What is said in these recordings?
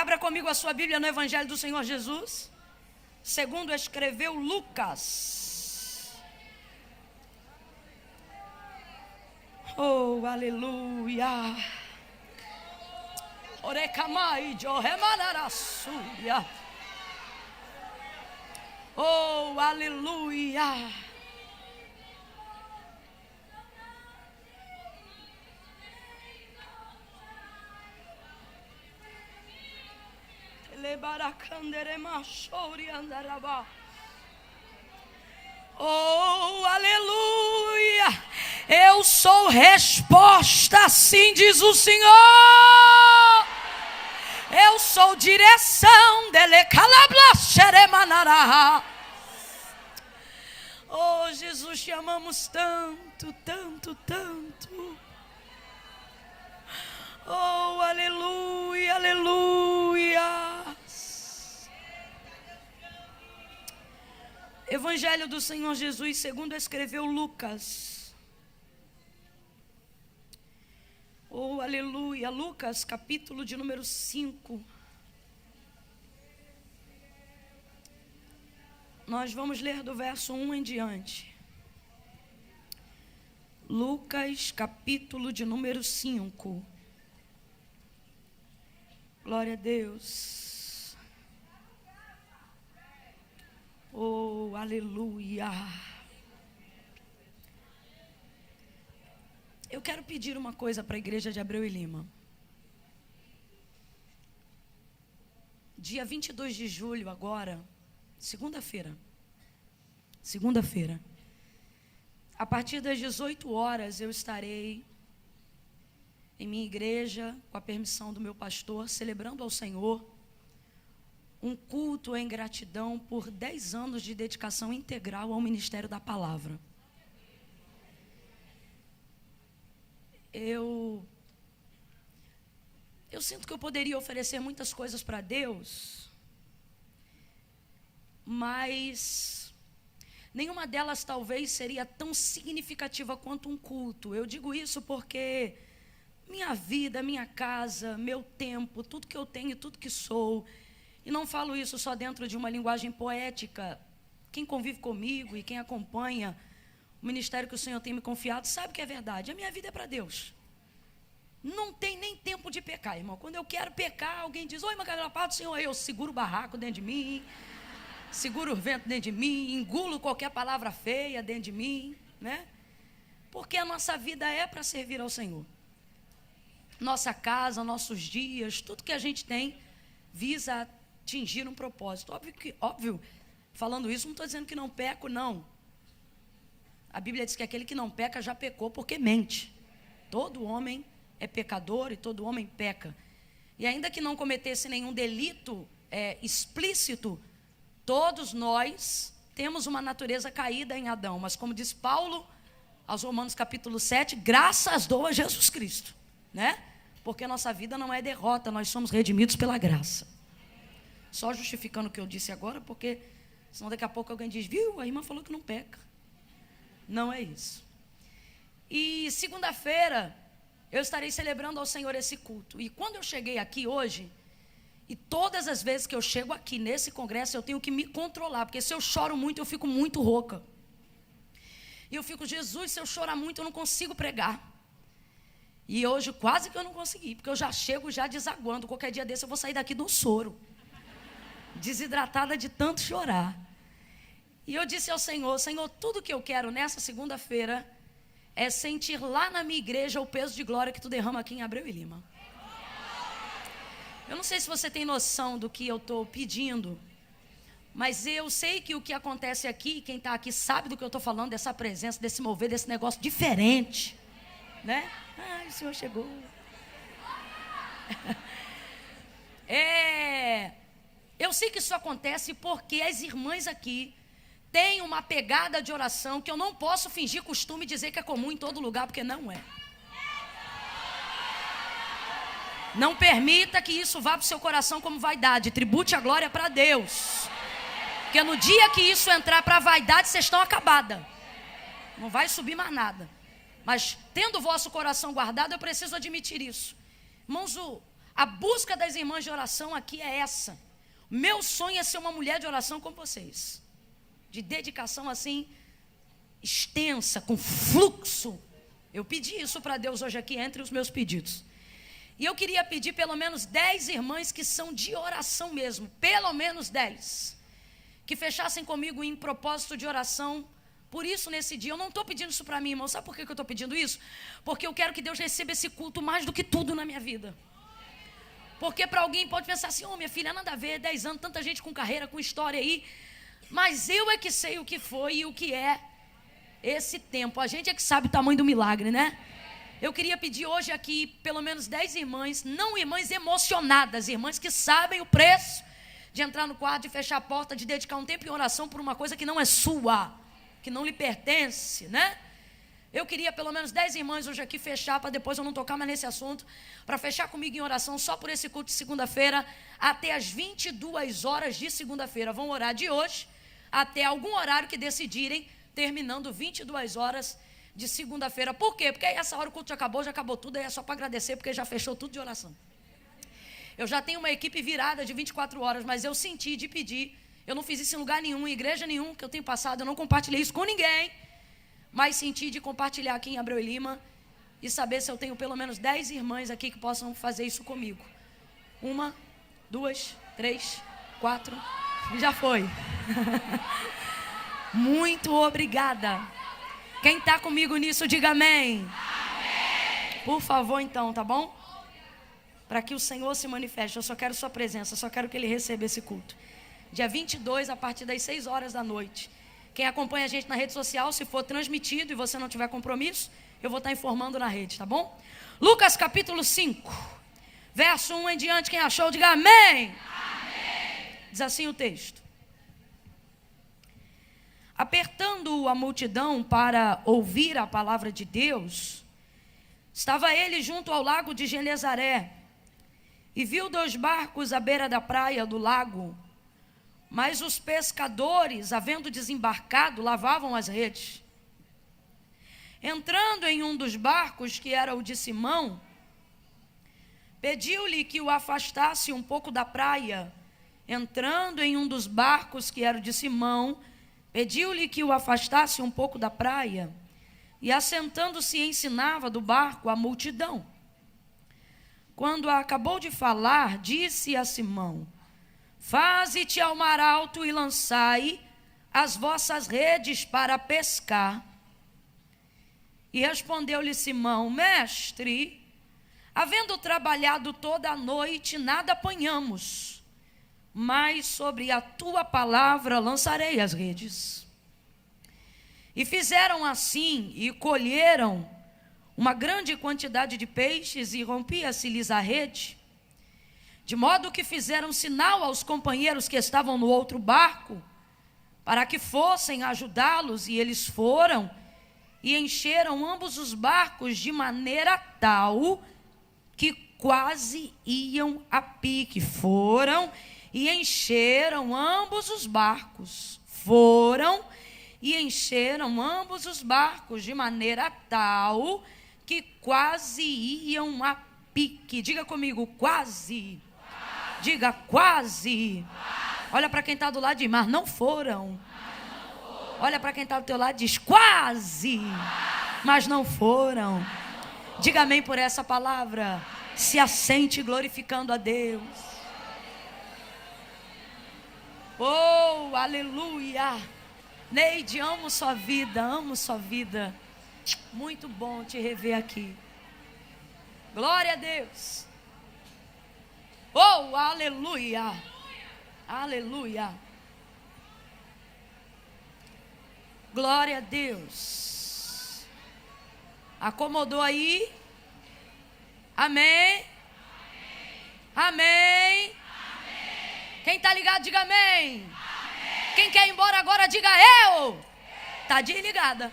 Abra comigo a sua Bíblia no Evangelho do Senhor Jesus, segundo escreveu Lucas. Oh, aleluia. Orecamai joremanarassuia. Oh, aleluia. Oh, aleluia. Eu sou resposta, assim diz o Senhor. Eu sou direção dele. Oh, Jesus, te amamos tanto, tanto, tanto. Oh, aleluia, aleluia. Evangelho do Senhor Jesus, segundo escreveu Lucas. Oh, aleluia. Lucas, capítulo de número 5. Nós vamos ler do verso 1 em diante. Lucas, capítulo de número 5. Glória a Deus. Oh, aleluia. Eu quero pedir uma coisa para a igreja de Abreu e Lima. Dia 22 de julho agora, segunda-feira, a partir das 18 horas eu estarei em minha igreja, com a permissão do meu pastor, celebrando ao Senhor um culto em gratidão por 10 anos de dedicação integral ao ministério da palavra. Eu sinto que eu poderia oferecer muitas coisas para Deus, mas nenhuma delas talvez seria tão significativa quanto um culto. Eu digo isso porque minha vida, minha casa, meu tempo, tudo que eu tenho, tudo que sou, e não falo isso só dentro de uma linguagem poética. Quem convive comigo e quem acompanha o ministério que o Senhor tem me confiado sabe que é verdade. A minha vida é para Deus. Não tem nem tempo de pecar, irmão. Quando eu quero pecar, alguém diz: oi, Magalhães, paz do Senhor. Eu seguro o barraco dentro de mim, seguro o vento dentro de mim, engulo qualquer palavra feia dentro de mim, né? Porque a nossa vida é para servir ao Senhor. Nossa casa, nossos dias, tudo que a gente tem visa atingir um propósito. Óbvio, falando isso, não estou dizendo que não peco, não. A Bíblia diz que aquele que não peca já pecou porque mente. Todo homem é pecador e todo homem peca. E ainda que não cometesse nenhum delito explícito, todos nós temos uma natureza caída em Adão. Mas como diz Paulo aos Romanos capítulo 7, graças dou a Jesus Cristo, né? Porque nossa vida não é derrota, nós somos redimidos pela graça. Só justificando o que eu disse agora, porque senão daqui a pouco alguém diz: viu, a irmã falou que não peca. Não é isso. E segunda-feira eu estarei celebrando ao Senhor esse culto. E quando eu cheguei aqui hoje, e todas as vezes que eu chego aqui nesse congresso, eu tenho que me controlar, porque se eu choro muito, eu fico muito rouca. E eu fico: Jesus, se eu chorar muito, eu não consigo pregar. E hoje quase que eu não consegui, porque eu já chego já desaguando. Qualquer dia desse eu vou sair daqui do soro, desidratada de tanto chorar. E eu disse ao Senhor: Senhor, tudo que eu quero nessa segunda-feira é sentir lá na minha igreja o peso de glória que tu derrama aqui em Abreu e Lima. Eu não sei se você tem noção do que eu estou pedindo, mas eu sei que o que acontece aqui, quem está aqui sabe do que eu estou falando, dessa presença, desse mover, desse negócio diferente, né? Ai, o Senhor chegou. Eu sei que isso acontece porque as irmãs aqui têm uma pegada de oração que eu não posso fingir costume e dizer que é comum em todo lugar, porque não é. Não permita que isso vá para o seu coração como vaidade. Tribute a glória para Deus. Porque no dia que isso entrar para a vaidade, vocês estão acabada. Não vai subir mais nada. Mas tendo o vosso coração guardado, eu preciso admitir isso. Irmãos, A busca das irmãs de oração aqui é essa. Meu sonho é ser uma mulher de oração como vocês. De dedicação assim, extensa, com fluxo. Eu pedi isso para Deus hoje aqui, entre os meus pedidos. E eu queria pedir pelo menos 10 irmãs que são de oração mesmo. Pelo menos 10. Que fechassem comigo em propósito de oração. Por isso, nesse dia, eu não estou pedindo isso para mim, irmão. Sabe por que eu estou pedindo isso? Porque eu quero que Deus receba esse culto mais do que tudo na minha vida. Porque para alguém pode pensar assim, minha filha, nada a ver, 10 anos, tanta gente com carreira, com história aí. Mas eu é que sei o que foi e o que é esse tempo. A gente é que sabe o tamanho do milagre, né? Eu queria pedir hoje aqui, pelo menos 10 irmãs, não irmãs emocionadas, irmãs que sabem o preço de entrar no quarto, de fechar a porta, de dedicar um tempo em oração por uma coisa que não é sua, que não lhe pertence, né? Eu queria pelo menos 10 irmãs hoje aqui fechar, para depois eu não tocar mais nesse assunto, para fechar comigo em oração só por esse culto de segunda-feira, até as 22 horas de segunda-feira. Vão orar de hoje até algum horário que decidirem, terminando 22 horas de segunda-feira. Por quê? Porque aí essa hora o culto já acabou tudo, aí é só para agradecer, porque já fechou tudo de oração. Eu já tenho uma equipe virada de 24 horas, mas eu senti de pedir. Eu não fiz isso em lugar nenhum, em igreja nenhum que eu tenho passado, eu não compartilhei isso com ninguém. Mas senti de compartilhar aqui em Abreu e Lima e saber se eu tenho pelo menos 10 irmãs aqui que possam fazer isso comigo. 1, 2, 3, 4, já foi. Muito obrigada. Quem está comigo nisso, diga amém. Amém. Por favor, então, tá bom? Para que o Senhor se manifeste, eu só quero sua presença, só quero que Ele receba esse culto. Dia 22, a partir das 6 horas da noite. Quem acompanha a gente na rede social, se for transmitido e você não tiver compromisso, eu vou estar informando na rede, tá bom? Lucas capítulo 5, verso 1 em diante, quem achou, diga amém. Amém. Diz assim o texto. Apertando a multidão para ouvir a palavra de Deus, estava ele junto ao lago de Genezaré, e viu 2 barcos à beira da praia do lago. Mas os pescadores, havendo desembarcado, lavavam as redes. Entrando em um dos barcos, que era o de Simão, pediu-lhe que o afastasse um pouco da praia. Entrando em um dos barcos, que era o de Simão, pediu-lhe que o afastasse um pouco da praia. E assentando-se ensinava do barco a multidão. Quando acabou de falar, disse a Simão: Faze-te ao mar alto e lançai as vossas redes para pescar. E respondeu-lhe Simão: Mestre, havendo trabalhado toda a noite, nada apanhamos, mas sobre a tua palavra lançarei as redes. E fizeram assim, e colheram uma grande quantidade de peixes, e rompia-se-lhes a rede. De modo que fizeram sinal aos companheiros que estavam no outro barco, para que fossem ajudá-los, e eles foram, e encheram ambos os barcos de maneira tal, que quase iam a pique. Foram e encheram ambos os barcos. Foram e encheram ambos os barcos, de maneira tal, que quase iam a pique. Diga comigo, quase. Diga quase. Olha para quem está do lado e diz, mas não foram. Olha para quem está do teu lado e diz, quase, mas não foram. Diga amém por essa palavra. Se assente glorificando a Deus. Oh, aleluia. Neide, amo sua vida, amo sua vida. Muito bom te rever aqui. Glória a Deus. Oh, aleluia. Aleluia. Glória a Deus. Acomodou aí? Amém? Amém? Quem está ligado, diga amém. Quem quer ir embora agora, diga eu. Está desligada.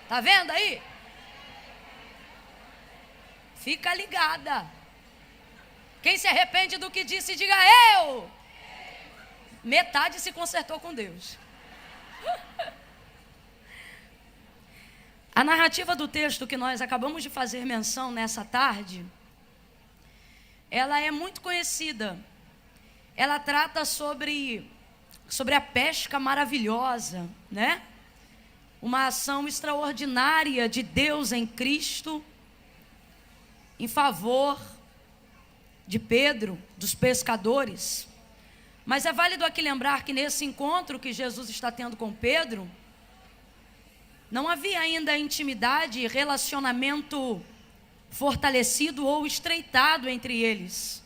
Está vendo aí? Fica ligada. Quem se arrepende do que disse, diga eu. Metade se consertou com Deus. A narrativa do texto que nós acabamos de fazer menção nessa tarde, ela é muito conhecida. Ela trata sobre a pesca maravilhosa, né? Uma ação extraordinária de Deus em Cristo, em favor de Pedro, dos pescadores. Mas é válido aqui lembrar que nesse encontro que Jesus está tendo com Pedro, não havia ainda intimidade e relacionamento fortalecido ou estreitado entre eles.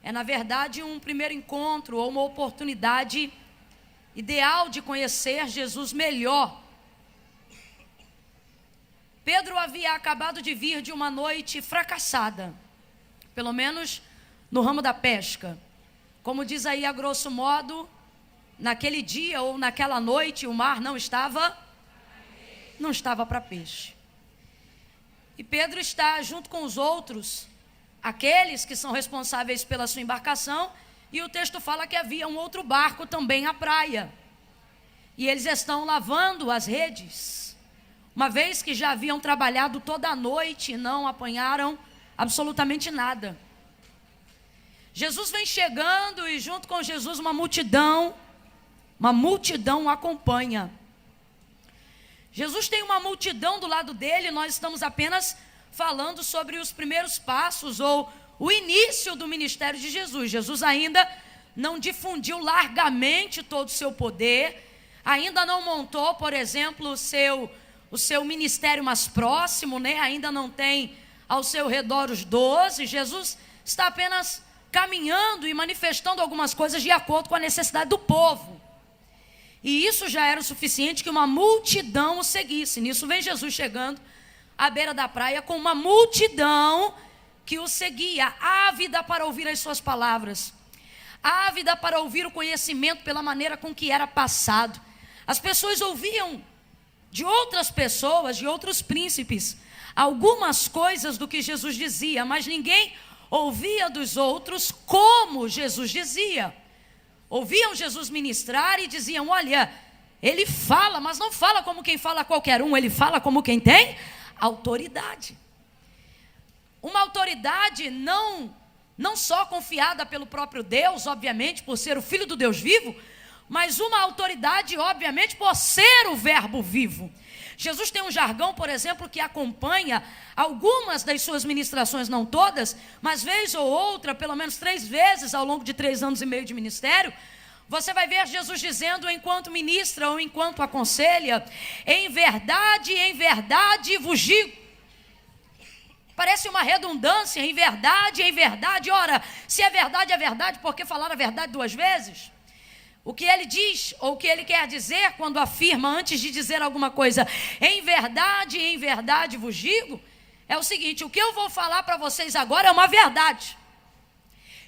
É, na verdade, um primeiro encontro ou uma oportunidade ideal de conhecer Jesus melhor. Pedro havia acabado de vir de uma noite fracassada, pelo menos no ramo da pesca. Como diz aí a grosso modo, naquele dia ou naquela noite o mar não estava para peixe. E Pedro está junto com os outros, aqueles que são responsáveis pela sua embarcação, e o texto fala que havia um outro barco também à praia. E eles estão lavando as redes, uma vez que já haviam trabalhado toda a noite e não apanharam absolutamente nada. Jesus vem chegando e junto com Jesus uma multidão o acompanha. Jesus tem uma multidão do lado dele, nós estamos apenas falando sobre os primeiros passos ou o início do ministério de Jesus. Jesus ainda não difundiu largamente todo o seu poder, ainda não montou, por exemplo, o seu ministério mais próximo, né? Ainda não tem ao seu redor os 12. Jesus está apenas caminhando e manifestando algumas coisas de acordo com a necessidade do povo. E isso já era o suficiente que uma multidão o seguisse. Nisso vem Jesus chegando à beira da praia com uma multidão que o seguia, ávida para ouvir as suas palavras, ávida para ouvir o conhecimento pela maneira com que era passado. As pessoas ouviam de outras pessoas, de outros príncipes, algumas coisas do que Jesus dizia, mas ninguém ouvia dos outros como Jesus dizia. Ouviam Jesus ministrar e diziam: olha, ele fala, mas não fala como quem fala qualquer um, ele fala como quem tem autoridade. Uma autoridade não só confiada pelo próprio Deus, obviamente, por ser o Filho do Deus vivo, mas uma autoridade, obviamente, por ser o verbo vivo. Jesus tem um jargão, por exemplo, que acompanha algumas das suas ministrações, não todas, mas vez ou outra, pelo menos 3 vezes ao longo de 3 anos e meio de ministério, você vai ver Jesus dizendo, enquanto ministra ou enquanto aconselha: em verdade vos digo. Parece uma redundância, em verdade. Ora, se é verdade, por que falar a verdade 2 vezes? O que ele diz, ou o que ele quer dizer quando afirma, antes de dizer alguma coisa, em verdade vos digo, é o seguinte: o que eu vou falar para vocês agora é uma verdade.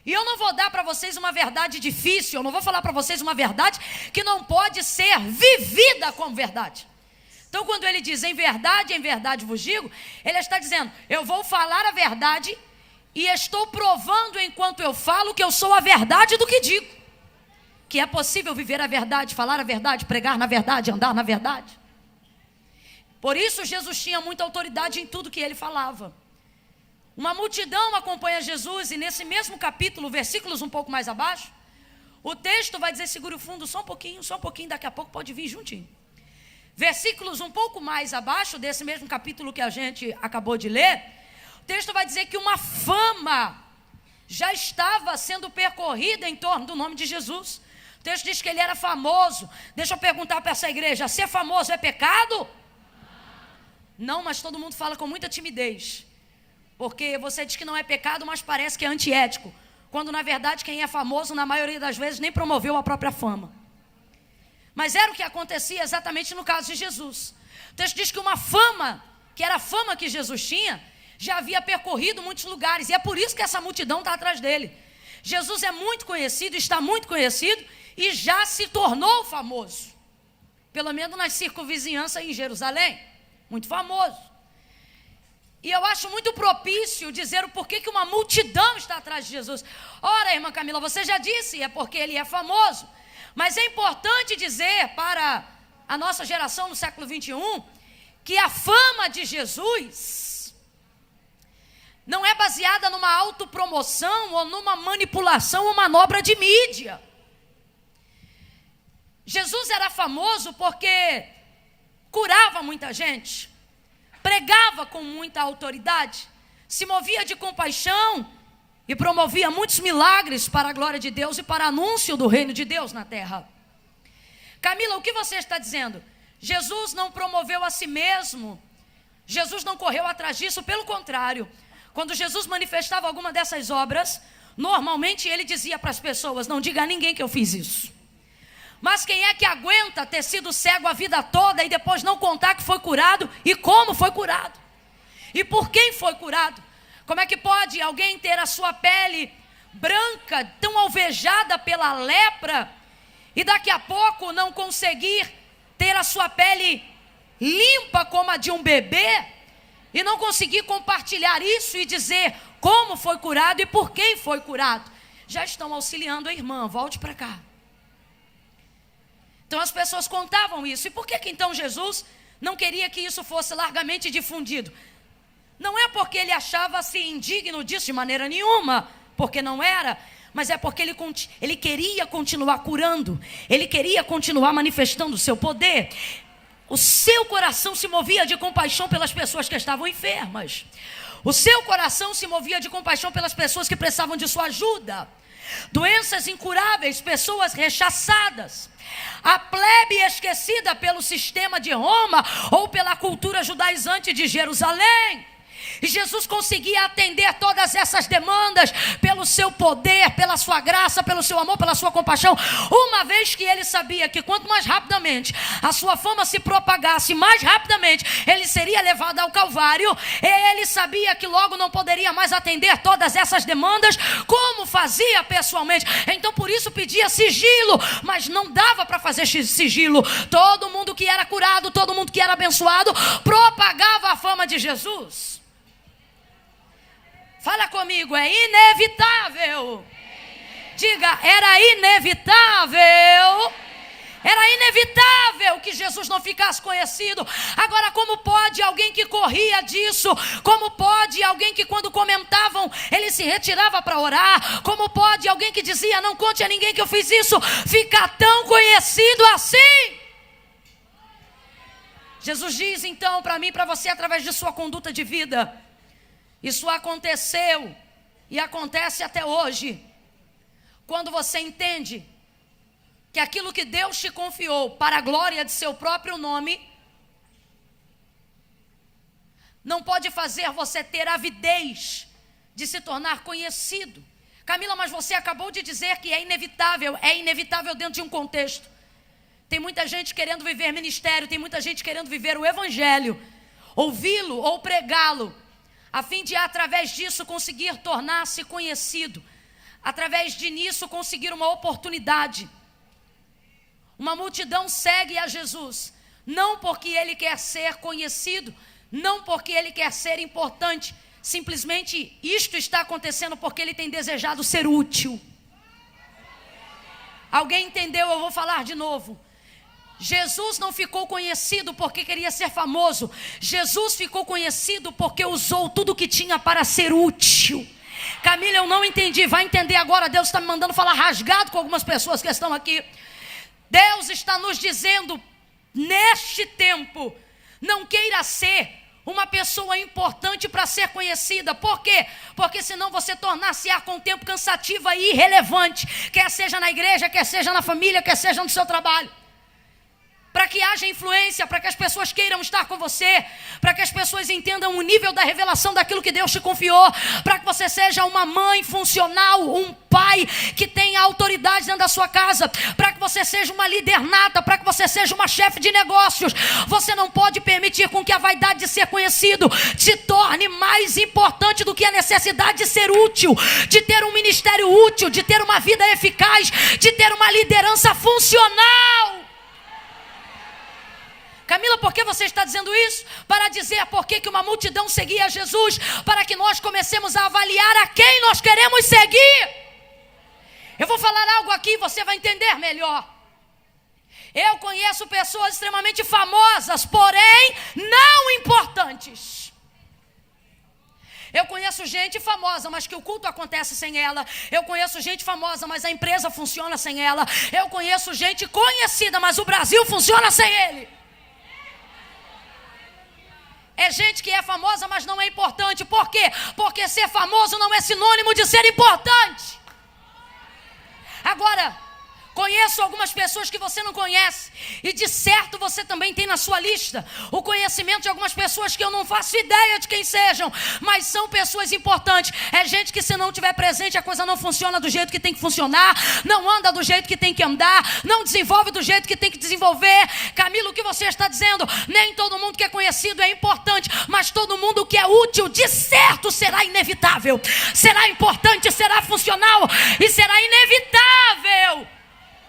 E eu não vou dar para vocês uma verdade difícil, eu não vou falar para vocês uma verdade que não pode ser vivida como verdade. Então, quando ele diz em verdade vos digo, ele está dizendo: eu vou falar a verdade e estou provando enquanto eu falo que eu sou a verdade do que digo. Que é possível viver a verdade, falar a verdade, pregar na verdade, andar na verdade. Por isso Jesus tinha muita autoridade em tudo que ele falava. Uma multidão acompanha Jesus e nesse mesmo capítulo, versículos um pouco mais abaixo, o texto vai dizer, segure o fundo só um pouquinho, daqui a pouco pode vir juntinho. Versículos um pouco mais abaixo desse mesmo capítulo que a gente acabou de ler, o texto vai dizer que uma fama já estava sendo percorrida em torno do nome de Jesus. O texto diz que ele era famoso. Deixa eu perguntar para essa igreja: ser famoso é pecado? Não, mas todo mundo fala com muita timidez. Porque você diz que não é pecado, mas parece que é antiético. Quando na verdade quem é famoso, na maioria das vezes, nem promoveu a própria fama. Mas era o que acontecia exatamente no caso de Jesus. O texto diz que uma fama, que era a fama que Jesus tinha, já havia percorrido muitos lugares. E é por isso que essa multidão está atrás dele. Jesus é muito conhecido, está muito conhecido e já se tornou famoso. Pelo menos nas circunvizinhanças em Jerusalém. Muito famoso. E eu acho muito propício dizer o porquê que uma multidão está atrás de Jesus. Ora, irmã Camila, você já disse, é porque ele é famoso. Mas é importante dizer para a nossa geração no século 21, que a fama de Jesus não é baseada numa autopromoção ou numa manipulação ou manobra de mídia. Jesus era famoso porque curava muita gente, pregava com muita autoridade, se movia de compaixão e promovia muitos milagres para a glória de Deus e para anúncio do reino de Deus na terra. Camila, o que você está dizendo? Jesus não promoveu a si mesmo, Jesus não correu atrás disso, pelo contrário. Quando Jesus manifestava alguma dessas obras, normalmente ele dizia para as pessoas: não diga a ninguém que eu fiz isso. Mas quem é que aguenta ter sido cego a vida toda e depois não contar que foi curado e como foi curado? E por quem foi curado? Como é que pode alguém ter a sua pele branca, tão alvejada pela lepra, e daqui a pouco não conseguir ter a sua pele limpa como a de um bebê, e não conseguir compartilhar isso e dizer como foi curado e por quem foi curado? Já estão auxiliando a irmã, volte para cá. Então as pessoas contavam isso. E por que então Jesus não queria que isso fosse largamente difundido? Não é porque ele achava-se indigno disso de maneira nenhuma, porque não era, mas é porque ele queria continuar curando, ele queria continuar manifestando o seu poder. O seu coração se movia de compaixão pelas pessoas que estavam enfermas. O seu coração se movia de compaixão pelas pessoas que precisavam de sua ajuda. Doenças incuráveis, pessoas rechaçadas, a plebe esquecida pelo sistema de Roma ou pela cultura judaizante de Jerusalém. E Jesus conseguia atender todas essas demandas pelo seu poder, pela sua graça, pelo seu amor, pela sua compaixão, uma vez que ele sabia que quanto mais rapidamente a sua fama se propagasse, mais rapidamente ele seria levado ao Calvário. Ele sabia que logo não poderia mais atender todas essas demandas como fazia pessoalmente. Então por isso pedia sigilo, mas não dava para fazer sigilo. Todo mundo que era curado, todo mundo que era abençoado, propagava a fama de Jesus. Fala comigo, é inevitável. Diga, era inevitável. Era inevitável que Jesus não ficasse conhecido. Agora, como pode alguém que corria disso? Como pode alguém que quando comentavam, ele se retirava para orar? Como pode alguém que dizia, não conte a ninguém que eu fiz isso, ficar tão conhecido assim? Jesus diz então para mim e para você, através de sua conduta de vida, isso aconteceu e acontece até hoje. Quando você entende que aquilo que Deus te confiou para a glória de seu próprio nome não pode fazer você ter avidez de se tornar conhecido. Camila, mas você acabou de dizer que é inevitável dentro de um contexto. Tem muita gente querendo viver ministério, tem muita gente querendo viver o evangelho, ouvi-lo ou pregá-lo, a fim de através disso conseguir tornar-se conhecido, através de nisso conseguir uma oportunidade. Uma multidão segue a Jesus, não porque ele quer ser conhecido, não porque ele quer ser importante, simplesmente isto está acontecendo porque ele tem desejado ser útil. Alguém entendeu? Eu vou falar de novo. Jesus não ficou conhecido porque queria ser famoso. Jesus ficou conhecido porque usou tudo que tinha para ser útil. Camila, eu não entendi. Vai entender agora. Deus está me mandando falar rasgado com algumas pessoas que estão aqui. Deus está nos dizendo, neste tempo, não queira ser uma pessoa importante para ser conhecida. Por quê? Porque senão você tornar-se-á com o tempo cansativa e irrelevante. Quer seja na igreja, quer seja na família, quer seja no seu trabalho. Para que haja influência, para que as pessoas queiram estar com você, para que as pessoas entendam o nível da revelação daquilo que Deus te confiou, para que você seja uma mãe funcional, um pai que tenha autoridade dentro da sua casa, para que você seja uma líder nata, para que você seja uma chefe de negócios. Você não pode permitir com que a vaidade de ser conhecido te torne mais importante do que a necessidade de ser útil, de ter um ministério útil, de ter uma vida eficaz, de ter uma liderança funcional. Camila, por que você está dizendo isso? Para dizer por que uma multidão seguia Jesus, para que nós comecemos a avaliar a quem nós queremos seguir. Eu vou falar algo aqui e você vai entender melhor. Eu conheço pessoas extremamente famosas, porém não importantes. Eu conheço gente famosa, mas que o culto acontece sem ela. Eu conheço gente famosa, mas a empresa funciona sem ela. Eu conheço gente conhecida, mas o Brasil funciona sem ele. É gente que é famosa, mas não é importante. Por quê? Porque ser famoso não é sinônimo de ser importante. Agora, conheço algumas pessoas que você não conhece, e de certo você também tem na sua lista o conhecimento de algumas pessoas que eu não faço ideia de quem sejam, mas são pessoas importantes. É gente que, se não tiver presente, a coisa não funciona do jeito que tem que funcionar, não anda do jeito que tem que andar, não desenvolve do jeito que tem que desenvolver. Camilo, o que você está dizendo? Nem todo mundo que é conhecido é importante, mas todo mundo que é útil, de certo, será inevitável, será importante, será funcional e será inevitável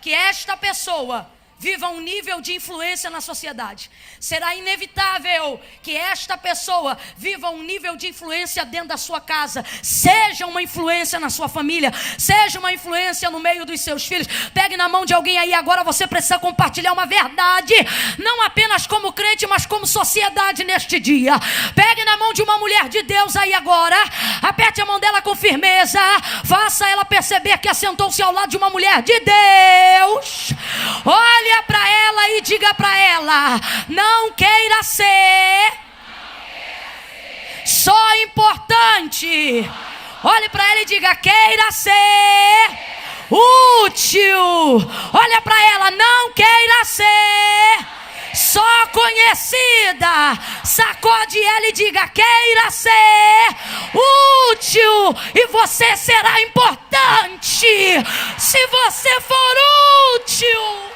que esta pessoa viva um nível de influência na sociedade. Será inevitável que esta pessoa viva um nível de influência dentro da sua casa, seja uma influência na sua família, seja uma influência no meio dos seus filhos. Pegue na mão de alguém aí agora, você precisa compartilhar uma verdade, não apenas como crente, mas como sociedade neste dia. Pegue na mão de uma mulher de Deus aí agora, aperte a mão dela com firmeza, faça ela perceber que assentou-se ao lado de uma mulher de Deus. Olha para ela e diga para ela: não queira ser só importante. Olhe para ela e diga: queira ser útil. Olha para ela: não queira ser só conhecida. Sacode ela e diga: queira ser útil, e você será importante se você for útil.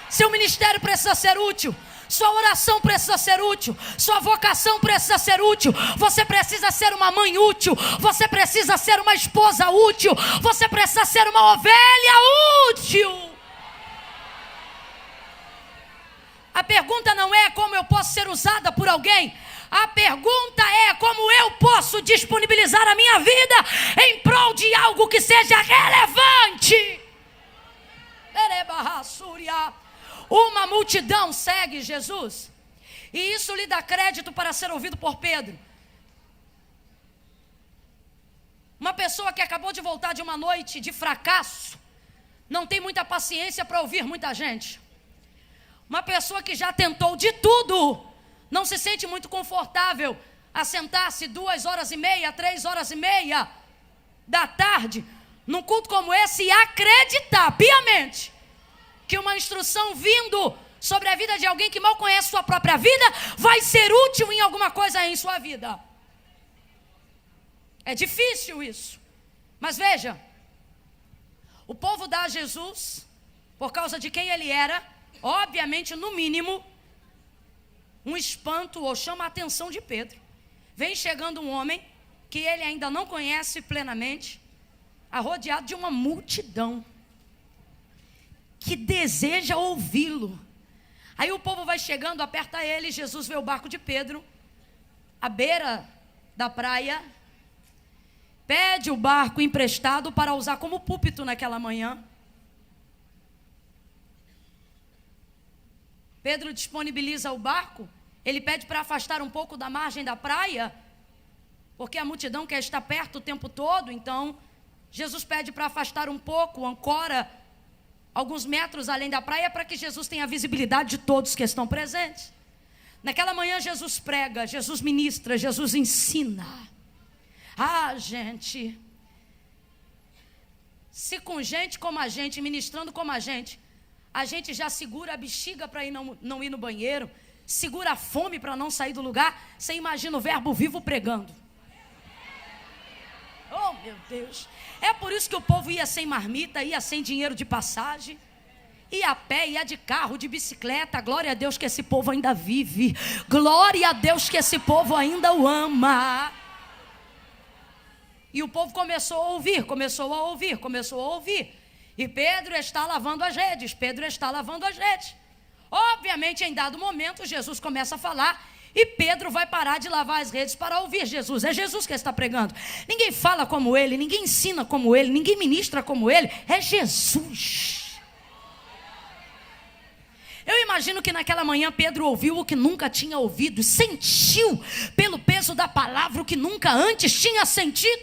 Seu ministério precisa ser útil, sua oração precisa ser útil, sua vocação precisa ser útil. Você precisa ser uma mãe útil, você precisa ser uma esposa útil, você precisa ser uma ovelha útil. A pergunta não é como eu posso ser usada por alguém, a pergunta é como eu posso disponibilizar a minha vida em prol de algo que seja relevante. Uma multidão segue Jesus, e isso lhe dá crédito para ser ouvido por Pedro. Uma pessoa que acabou de voltar de uma noite de fracasso não tem muita paciência para ouvir muita gente. Uma pessoa que já tentou de tudo não se sente muito confortável a sentar-se 2h30, 3h30 da tarde num culto como esse e acreditar piamente que uma instrução vindo sobre a vida de alguém que mal conhece sua própria vida vai ser útil em alguma coisa em sua vida. É difícil isso. Mas veja, o povo dá a Jesus, por causa de quem ele era, obviamente, no mínimo, um espanto, ou chama a atenção de Pedro. Vem chegando um homem que ele ainda não conhece plenamente, arrodeado de uma multidão que deseja ouvi-lo. Aí o povo vai chegando, aperta ele, Jesus vê o barco de Pedro, à beira da praia, pede o barco emprestado para usar como púlpito naquela manhã. Pedro disponibiliza o barco, ele pede para afastar um pouco da margem da praia, porque a multidão quer estar perto o tempo todo. Então Jesus pede para afastar um pouco, ancora alguns metros além da praia, para que Jesus tenha a visibilidade de todos que estão presentes. Naquela manhã Jesus prega, Jesus ministra, Jesus ensina. Gente, se com gente como a gente, ministrando como a gente já segura a bexiga para não ir no banheiro, segura a fome para não sair do lugar, você imagina o verbo vivo pregando. Oh, meu Deus. É por isso que o povo ia sem marmita, ia sem dinheiro de passagem, ia a pé, ia de carro, de bicicleta. Glória a Deus que esse povo ainda vive. Glória a Deus que esse povo ainda o ama. E o povo começou a ouvir. E Pedro está lavando as redes. Obviamente, em dado momento, Jesus começa a falar, e Pedro vai parar de lavar as redes para ouvir Jesus. É Jesus que está pregando. Ninguém fala como ele, ninguém ensina como ele, ninguém ministra como ele. É Jesus. imagino que naquela manhã Pedro ouviu o que nunca tinha ouvido, sentiu pelo peso da palavra o que nunca antes tinha sentido.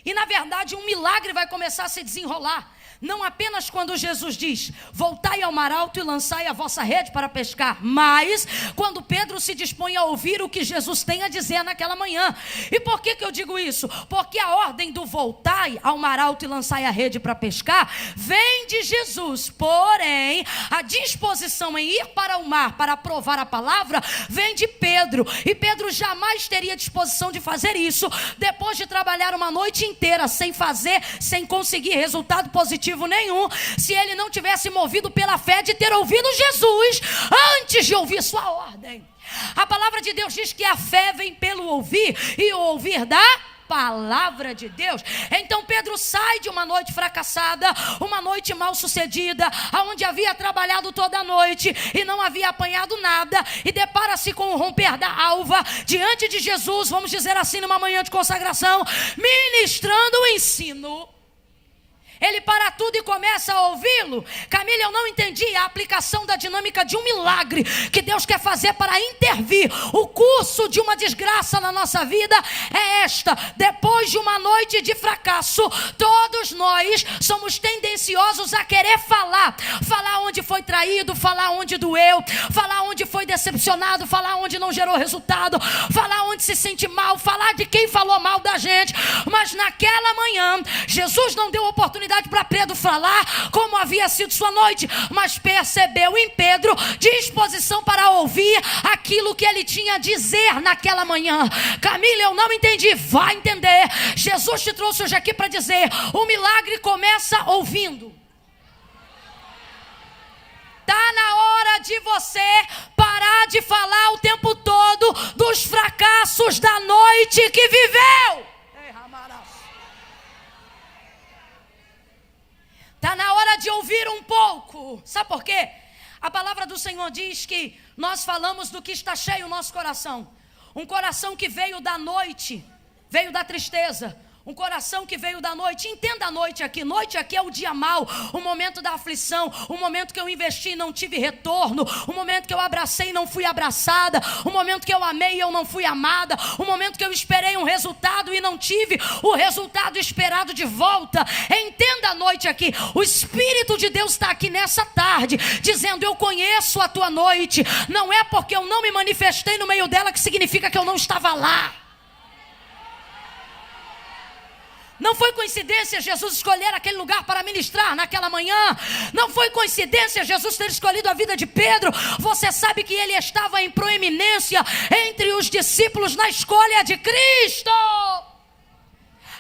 E na verdade um milagre vai começar a se desenrolar. Não apenas quando Jesus diz, voltai ao mar alto e lançai a vossa rede para pescar, mas quando Pedro se dispõe a ouvir o que Jesus tem a dizer naquela manhã. E por que eu digo isso? Porque a ordem do voltai ao mar alto e lançai a rede para pescar vem de Jesus, porém a disposição em ir para o mar para provar a palavra vem de Pedro. E Pedro jamais teria disposição de fazer isso depois de trabalhar uma noite inteira sem conseguir resultado positivo nenhum, se ele não tivesse movido pela fé de ter ouvido Jesus antes de ouvir sua ordem. A palavra de Deus diz que a fé vem pelo ouvir e o ouvir da palavra de Deus. Então Pedro sai de uma noite fracassada, uma noite mal sucedida, onde havia trabalhado toda a noite e não havia apanhado nada, e depara-se com o romper da alva diante de Jesus, vamos dizer assim, numa manhã de consagração, ministrando o ensino. Ele para tudo e começa a ouvi-lo. Camila, eu não entendi a aplicação da dinâmica de um milagre que Deus quer fazer para intervir. O curso de uma desgraça na nossa vida é esta: depois de uma noite de fracasso, todos nós somos tendenciosos a querer falar onde foi traído, falar onde doeu, falar onde foi decepcionado, falar onde não gerou resultado, falar onde se sente mal, falar de quem falou mal da gente. Mas naquela manhã, Jesus não deu oportunidade para Pedro falar como havia sido sua noite, mas percebeu em Pedro disposição para ouvir aquilo que ele tinha a dizer naquela manhã. Camila, eu não entendi. Vai entender. Jesus te trouxe hoje aqui para dizer: o milagre começa ouvindo. Está na hora de você parar de falar o tempo todo dos fracassos da noite que viveu. Está na hora de ouvir um pouco. Sabe por quê? A palavra do Senhor diz que nós falamos do que está cheio o nosso coração. Um coração que veio da noite, veio da tristeza. Um coração que veio da noite. Entenda a noite aqui. Noite aqui é o dia mau, o momento da aflição, o momento que eu investi e não tive retorno, o momento que eu abracei e não fui abraçada, o momento que eu amei e eu não fui amada, o momento que eu esperei um resultado e não tive o resultado esperado de volta. Entenda a noite aqui. O Espírito de Deus está aqui nessa tarde dizendo: eu conheço a tua noite. Não é porque eu não me manifestei no meio dela que significa que eu não estava lá. Não foi coincidência Jesus escolher aquele lugar para ministrar naquela manhã. Não foi coincidência Jesus ter escolhido a vida de Pedro. Você sabe que ele estava em proeminência entre os discípulos na escolha de Cristo.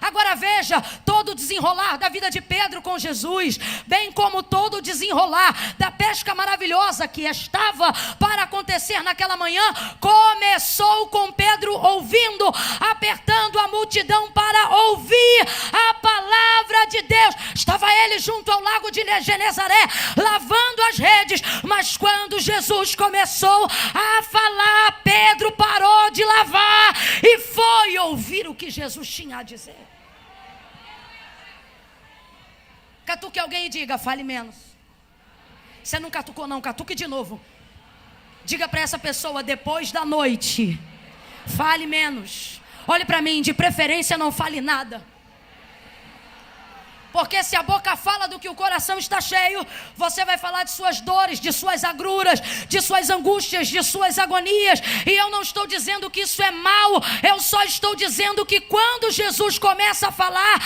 Agora veja, todo o desenrolar da vida de Pedro com Jesus, bem como todo o desenrolar da pesca maravilhosa que estava para acontecer naquela manhã, começou com Pedro ouvindo, apertando a multidão para ouvir a palavra de Deus. Estava ele junto ao lago de Genezaré, lavando as redes, mas quando Jesus começou a falar, Pedro parou de lavar e foi ouvir o que Jesus tinha a dizer. Catuque alguém e diga: fale menos. Você não catucou não, catuque de novo. Diga para essa pessoa: depois da noite, fale menos. Olhe para mim, de preferência não fale nada. Porque se a boca fala do que o coração está cheio, você vai falar de suas dores, de suas agruras, de suas angústias, de suas agonias. E eu não estou dizendo que isso é mal. Eu só estou dizendo que quando Jesus começa a falar,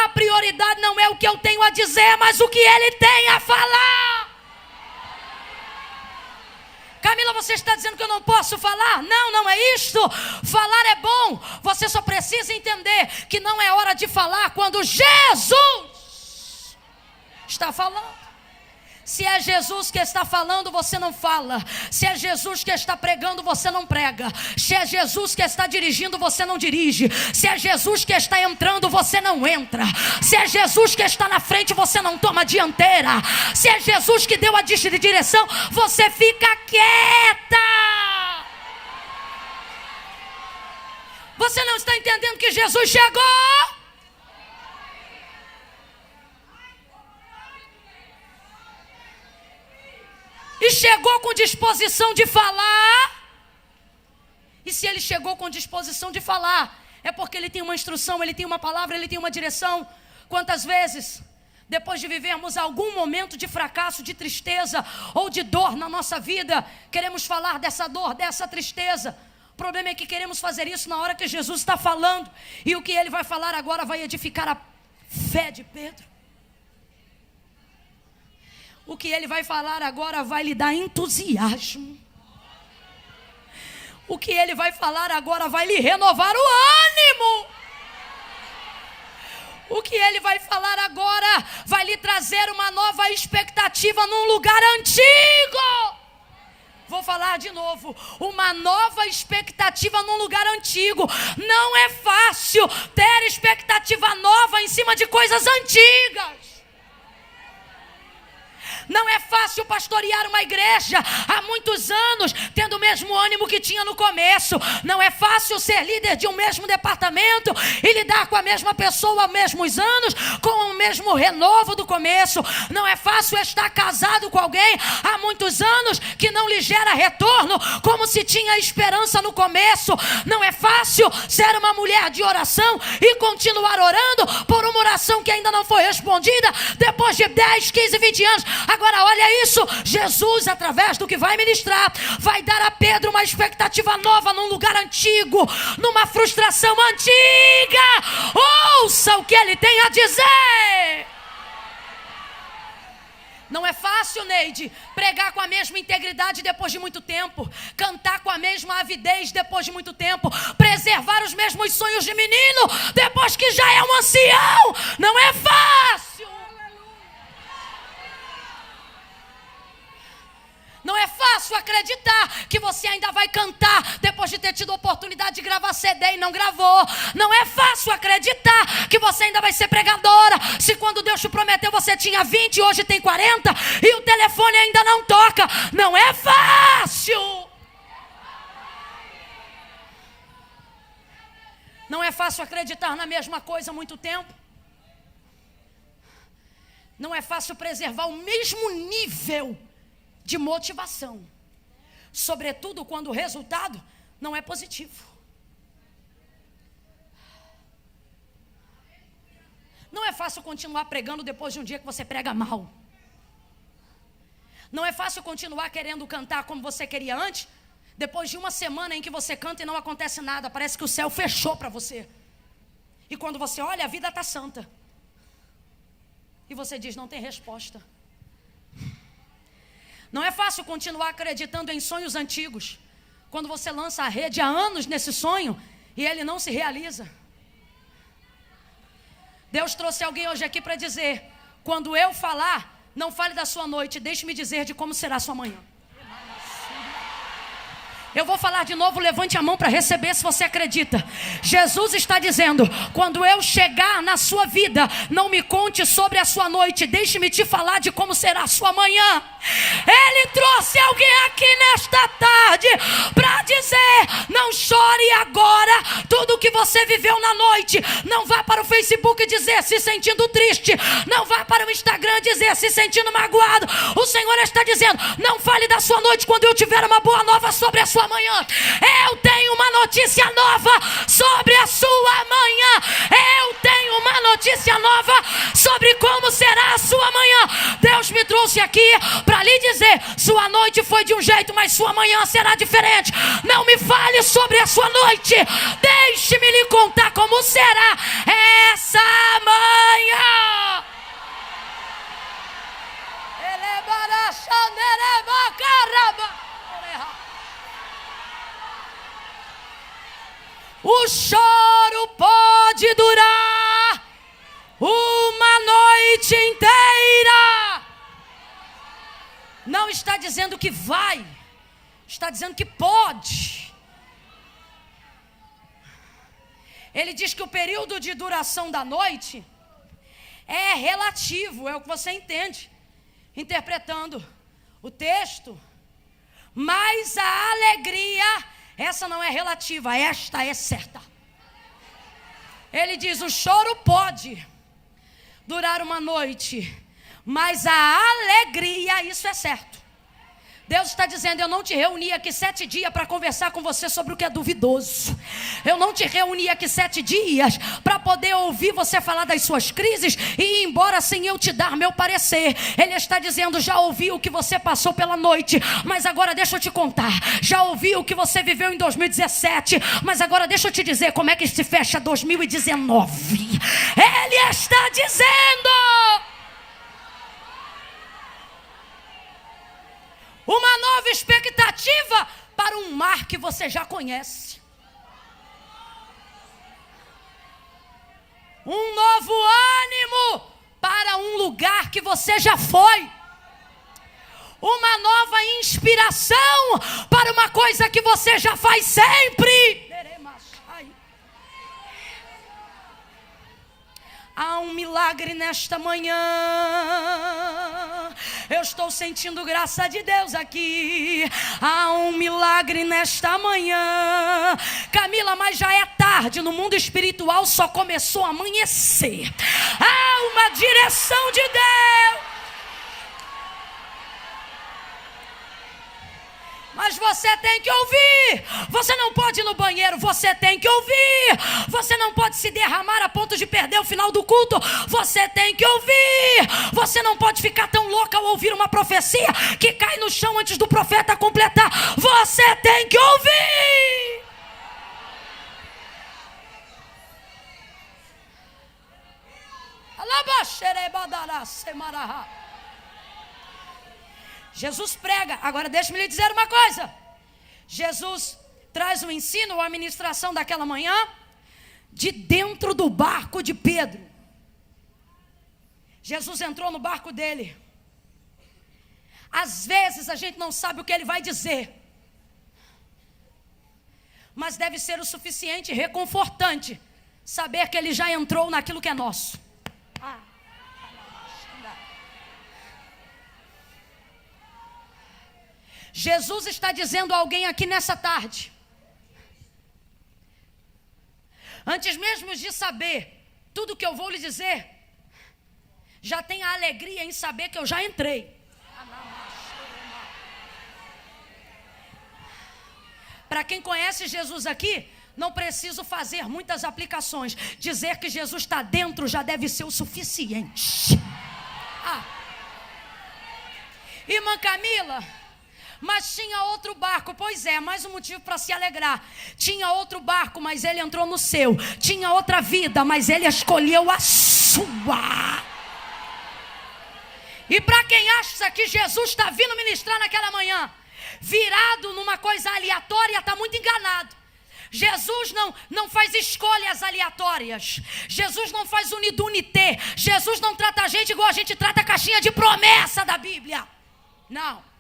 a prioridade não é o que eu tenho a dizer, mas o que ele tem a falar. Camila, você está dizendo que eu não posso falar? Não, não é isto. Falar é bom. Você só precisa entender que não é hora de falar quando Jesus está falando. Se é Jesus que está falando, você não fala. Se é Jesus que está pregando, você não prega. Se é Jesus que está dirigindo, você não dirige. Se é Jesus que está entrando, você não entra. Se é Jesus que está na frente, você não toma a dianteira. Se é Jesus que deu a direção, você fica quieta. Você não está entendendo que Jesus chegou? E chegou com disposição de falar, e se ele chegou com disposição de falar, é porque ele tem uma instrução, ele tem uma palavra, ele tem uma direção. Quantas vezes, depois de vivermos algum momento de fracasso, de tristeza ou de dor na nossa vida, queremos falar dessa dor, dessa tristeza. O problema é que queremos fazer isso na hora que Jesus está falando, e o que ele vai falar agora vai edificar a fé de Pedro. O que ele vai falar agora vai lhe dar entusiasmo. O que ele vai falar agora vai lhe renovar o ânimo. O que ele vai falar agora vai lhe trazer uma nova expectativa num lugar antigo. Vou falar de novo, uma nova expectativa num lugar antigo. Não é fácil ter expectativa nova em cima de coisas antigas. Não é fácil pastorear uma igreja há muitos anos, tendo o mesmo ânimo que tinha no começo. Não é fácil ser líder de um mesmo departamento e lidar com a mesma pessoa há mesmos anos, com o mesmo renovo do começo. Não é fácil estar casado com alguém há muitos anos que não lhe gera retorno, como se tinha esperança no começo. Não é fácil ser uma mulher de oração e continuar orando por uma oração que ainda não foi respondida depois de 10, 15, 20 anos. Agora olha isso, Jesus, através do que vai ministrar, vai dar a Pedro uma expectativa nova num lugar antigo, numa frustração antiga. Ouça o que ele tem a dizer. Não é fácil, Neide, pregar com a mesma integridade depois de muito tempo, cantar com a mesma avidez depois de muito tempo, preservar os mesmos sonhos de menino depois que já é um ancião. Não é fácil. Não é fácil acreditar que você ainda vai cantar depois de ter tido a oportunidade de gravar CD e não gravou. Não é fácil acreditar que você ainda vai ser pregadora, se quando Deus te prometeu você tinha 20 e hoje tem 40 e o telefone ainda não toca. Não é fácil. Não é fácil acreditar na mesma coisa há muito tempo. Não é fácil preservar o mesmo nível de motivação, sobretudo quando o resultado não é positivo. Não é fácil continuar pregando depois de um dia que você prega mal. Não é fácil continuar querendo cantar como você queria antes, depois de uma semana em que você canta e não acontece nada. Parece que o céu fechou para você. E quando você olha, a vida está santa. E você diz, não tem resposta. Não é fácil continuar acreditando em sonhos antigos, quando você lança a rede há anos nesse sonho e ele não se realiza. Deus trouxe alguém hoje aqui para dizer, quando eu falar, não fale da sua noite, deixe-me dizer de como será a sua manhã. Eu vou falar de novo, levante a mão para receber se você acredita. Jesus está dizendo, quando eu chegar na sua vida, não me conte sobre a sua noite, deixe-me te falar de como será a sua manhã. Ele trouxe alguém aqui nesta tarde para dizer, não chore agora tudo o que você viveu na noite. Não vá para o Facebook dizer se sentindo triste. Não vá para o Instagram dizer se sentindo magoado. O Senhor está dizendo, não fale da sua noite quando eu tiver uma boa nova sobre a sua manhã. Eu tenho uma notícia nova sobre a sua manhã. Eu tenho uma notícia nova sobre como será a sua manhã. Deus me trouxe aqui para lhe dizer, sua noite foi de um jeito, mas sua manhã será diferente. Não me fale sobre a sua noite, deixe-me lhe contar como será essa manhã. O choro pode durar uma noite inteira. Não está dizendo que vai, está dizendo que pode. Ele diz que o período de duração da noite é relativo, é o que você entende, interpretando o texto. Mas a alegria, essa não é relativa, esta é certa. Ele diz, o choro pode durar uma noite, mas a alegria, isso é certo, Deus está dizendo: eu não te reuni aqui 7 dias para conversar com você sobre o que é duvidoso. Eu não te reuni aqui 7 dias para poder ouvir você falar das suas crises e ir embora sem eu te dar meu parecer. Ele está dizendo: já ouvi o que você passou pela noite, mas agora deixa eu te contar. Já ouvi o que você viveu em 2017, mas agora deixa eu te dizer como é que se fecha 2019. Ele está dizendo: uma nova expectativa para um mar que você já conhece. Um novo ânimo para um lugar que você já foi. Uma nova inspiração para uma coisa que você já faz sempre. Há um milagre nesta manhã. Eu estou sentindo graça de Deus aqui. Há um milagre nesta manhã. Camila, mas já é tarde. No mundo espiritual só começou a amanhecer. Há uma direção de Deus. Mas você tem que ouvir. Você não pode ir no banheiro, você tem que ouvir. Você não pode se derramar a ponto de perder o final do culto. Você tem que ouvir. Você não pode ficar tão louca ao ouvir uma profecia que cai no chão antes do profeta completar. Você tem que ouvir. Jesus prega. Agora deixe-me lhe dizer uma coisa. Jesus traz o ensino, a administração daquela manhã de dentro do barco de Pedro. Jesus entrou no barco dele. Às vezes a gente não sabe o que ele vai dizer, mas deve ser o suficiente reconfortante saber que ele já entrou naquilo que é nosso. Jesus está dizendo a alguém aqui nessa tarde: antes mesmo de saber tudo que eu vou lhe dizer, já tem a alegria em saber que eu já entrei. Para quem conhece Jesus aqui, não preciso fazer muitas aplicações. Dizer que Jesus está dentro já deve ser o suficiente. Irmã Camila, mas tinha outro barco. Pois é, mais um motivo para se alegrar. Tinha outro barco, mas ele entrou no seu. Tinha outra vida, mas ele escolheu a sua. E para quem acha que Jesus está vindo ministrar naquela manhã virado numa coisa aleatória, está muito enganado. Jesus não faz escolhas aleatórias. Jesus não faz unidunité. Jesus não trata a gente igual a gente trata a caixinha de promessa da Bíblia. Não.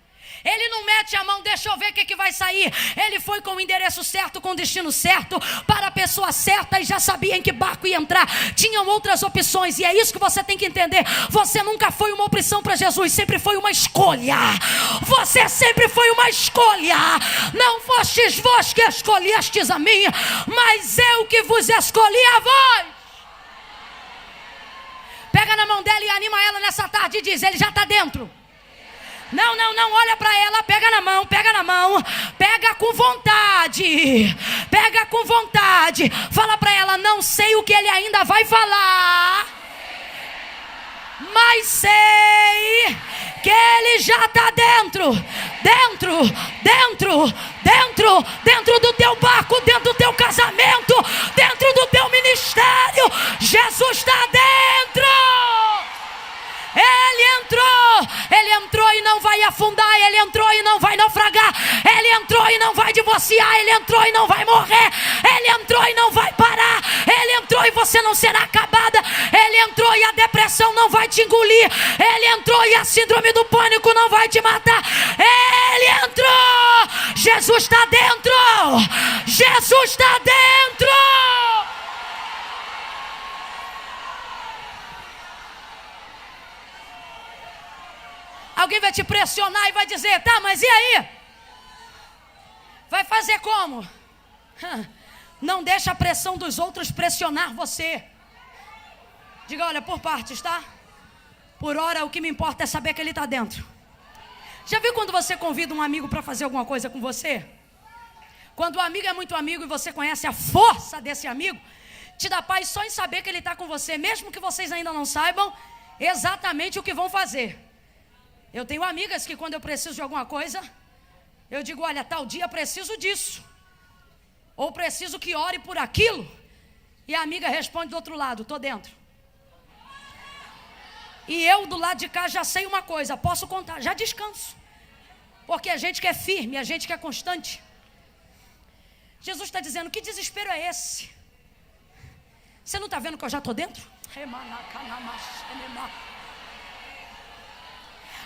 Ele não mete a mão, deixa eu ver o que vai sair. Ele foi com o endereço certo, com o destino certo, para a pessoa certa e já sabia em que barco ia entrar. Tinham outras opções e é isso que você tem que entender. Você nunca foi uma opção para Jesus, sempre foi uma escolha. Você sempre foi uma escolha. Não fostes vós que escolhestes a mim, mas eu que vos escolhi a vós. Pega na mão dela e anima ela nessa tarde e diz: ele já está dentro. Não, olha para ela, pega na mão, pega com vontade, fala para ela: não sei o que ele ainda vai falar, mas sei que ele já está dentro do teu barco, dentro do teu casamento, dentro do teu ministério. Jesus está dentro. Ele entrou e não vai afundar, ele entrou e não vai naufragar, ele entrou e não vai divorciar, ele entrou e não vai morrer, ele entrou e não vai parar, ele entrou e você não será acabada, ele entrou e a depressão não vai te engolir, ele entrou e a síndrome do pânico não vai te matar, ele entrou. Jesus está dentro. Jesus está dentro. Alguém vai te pressionar e vai dizer: tá, mas e aí? Vai fazer como? Não deixa a pressão dos outros pressionar você. Diga: olha, por partes, tá? Por hora o que me importa é saber que ele está dentro. Já viu quando você convida um amigo para fazer alguma coisa com você? Quando o amigo é muito amigo e você conhece a força desse amigo, te dá paz só em saber que ele está com você, mesmo que vocês ainda não saibam exatamente o que vão fazer. Eu tenho amigas que quando eu preciso de alguma coisa, eu digo, olha, tal dia preciso disso, ou preciso que ore por aquilo, e a amiga responde do outro lado, estou dentro. E eu do lado de cá já sei uma coisa, posso contar, já descanso, porque a gente que é firme, a gente que é constante. Jesus está dizendo, que desespero é esse? Você não está vendo que eu já estou dentro?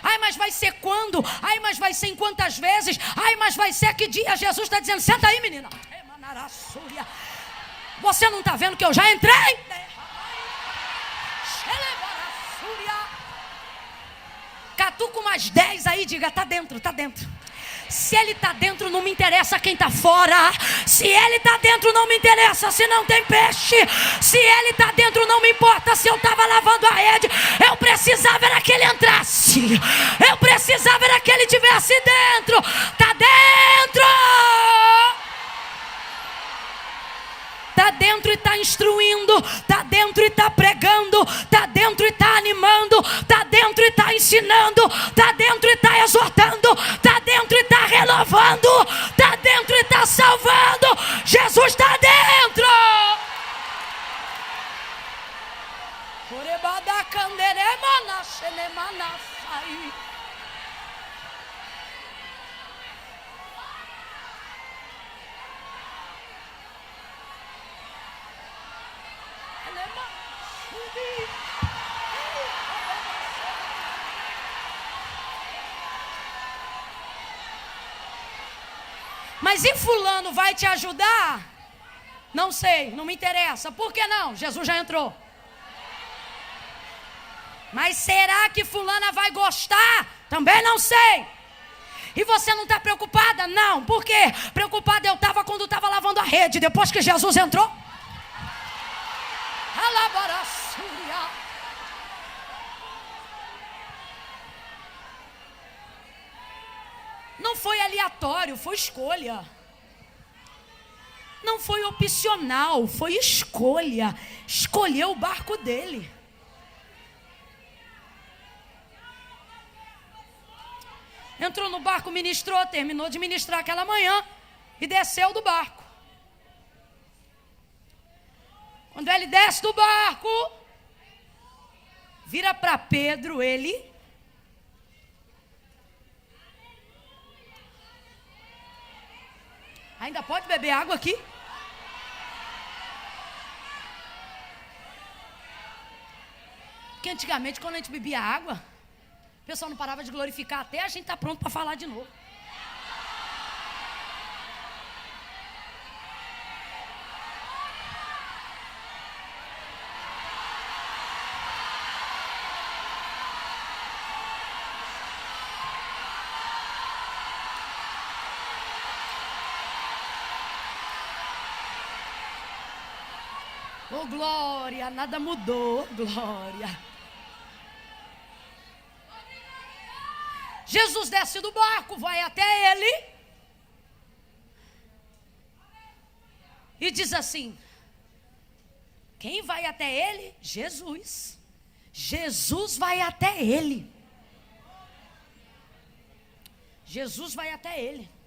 Ai, mas vai ser quando? Ai, mas vai ser em quantas vezes? Ai, mas vai ser que dia? Jesus está dizendo, senta aí, menina. Você não está vendo que eu já entrei? Catuca umas 10 aí, diga, está dentro, está dentro. Se ele está dentro, não me interessa quem está fora. Se ele está dentro, não me interessa se não tem peixe. Se ele está dentro, não me importa se eu estava lavando a rede. Eu precisava era que ele entrasse. Eu precisava era que ele estivesse dentro. Está dentro. Está dentro e está instruindo. Está dentro e está pregando. Está dentro e está animando. Está dentro e está ensinando. Está dentro e está exortando. Está dentro e está renovando. Está dentro e está salvando. Jesus está dentro. Mas e fulano vai te ajudar? Não sei, não me interessa. Por que não? Jesus já entrou. Mas será que fulana vai gostar? Também não sei. E você não está preocupada? Não. Por quê? Preocupada eu estava quando estava lavando a rede. Depois que Jesus entrou. Não foi aleatório, foi escolha. Não foi opcional, foi escolha. Escolheu o barco dele. Entrou no barco, ministrou, terminou de ministrar aquela manhã e desceu do barco. Quando ele desce do barco, vira para Pedro, ele... Ainda pode beber água aqui? Porque antigamente, quando a gente bebia água, o pessoal não parava de glorificar até a gente estar pronto para falar de novo. Oh, glória, nada mudou, glória. Jesus desce do barco, vai até ele e diz assim: quem vai até ele? Jesus. Jesus vai até ele. Jesus vai até ele.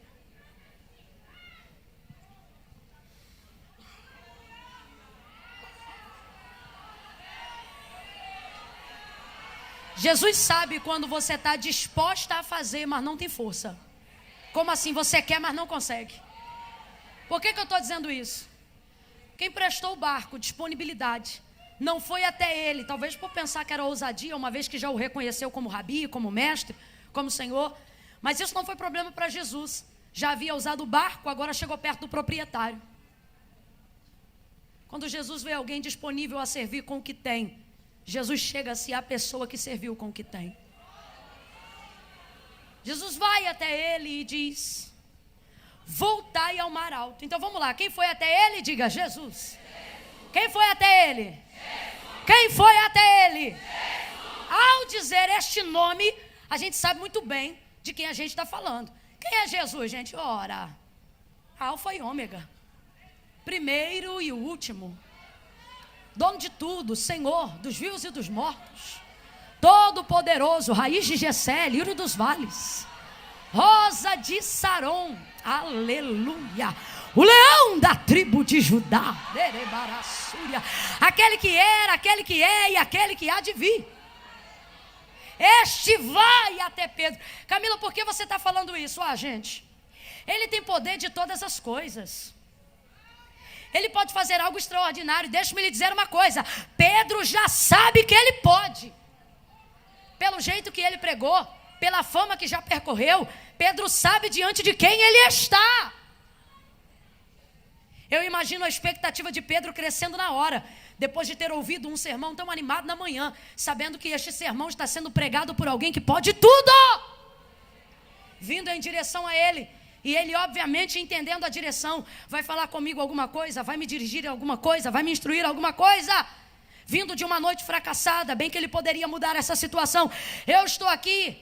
Jesus sabe quando você está disposta a fazer, mas não tem força. Como assim? Você quer, mas não consegue. Por que eu estou dizendo isso? Quem prestou o barco, disponibilidade, não foi até ele, talvez por pensar que era ousadia, uma vez que já o reconheceu como rabi, como mestre, como senhor. Mas isso não foi problema para Jesus. Já havia usado o barco, agora chegou perto do proprietário. Quando Jesus vê alguém disponível a servir com o que tem, Jesus chega a ser a pessoa que serviu com o que tem. Jesus vai até ele e diz: voltai ao mar alto. Então vamos lá, quem foi até ele? Diga: Jesus. Quem foi até ele? Jesus. Quem foi até ele? Jesus. Ao dizer este nome, a gente sabe muito bem de quem a gente está falando. Quem é Jesus, gente? Ora, Alfa e Ômega, primeiro e o último, dono de tudo, Senhor dos vivos e dos mortos, Todo-Poderoso, raiz de Jessé, lírio dos vales, rosa de Saron, aleluia, o leão da tribo de Judá, aquele que era, aquele que é e aquele que há de vir. Este vai até Pedro. Camila, por que você está falando isso? Gente, ele tem poder de todas as coisas. Ele pode fazer algo extraordinário. Deixa-me lhe dizer uma coisa: Pedro já sabe que ele pode. Pelo jeito que ele pregou, pela fama que já percorreu, Pedro sabe diante de quem ele está. Eu imagino a expectativa de Pedro crescendo na hora, depois de ter ouvido um sermão tão animado na manhã, sabendo que este sermão está sendo pregado por alguém que pode tudo, vindo em direção a ele. E ele, obviamente, entendendo a direção, vai falar comigo alguma coisa, vai me dirigir alguma coisa, vai me instruir alguma coisa. Vindo de uma noite fracassada, bem que ele poderia mudar essa situação. Eu estou aqui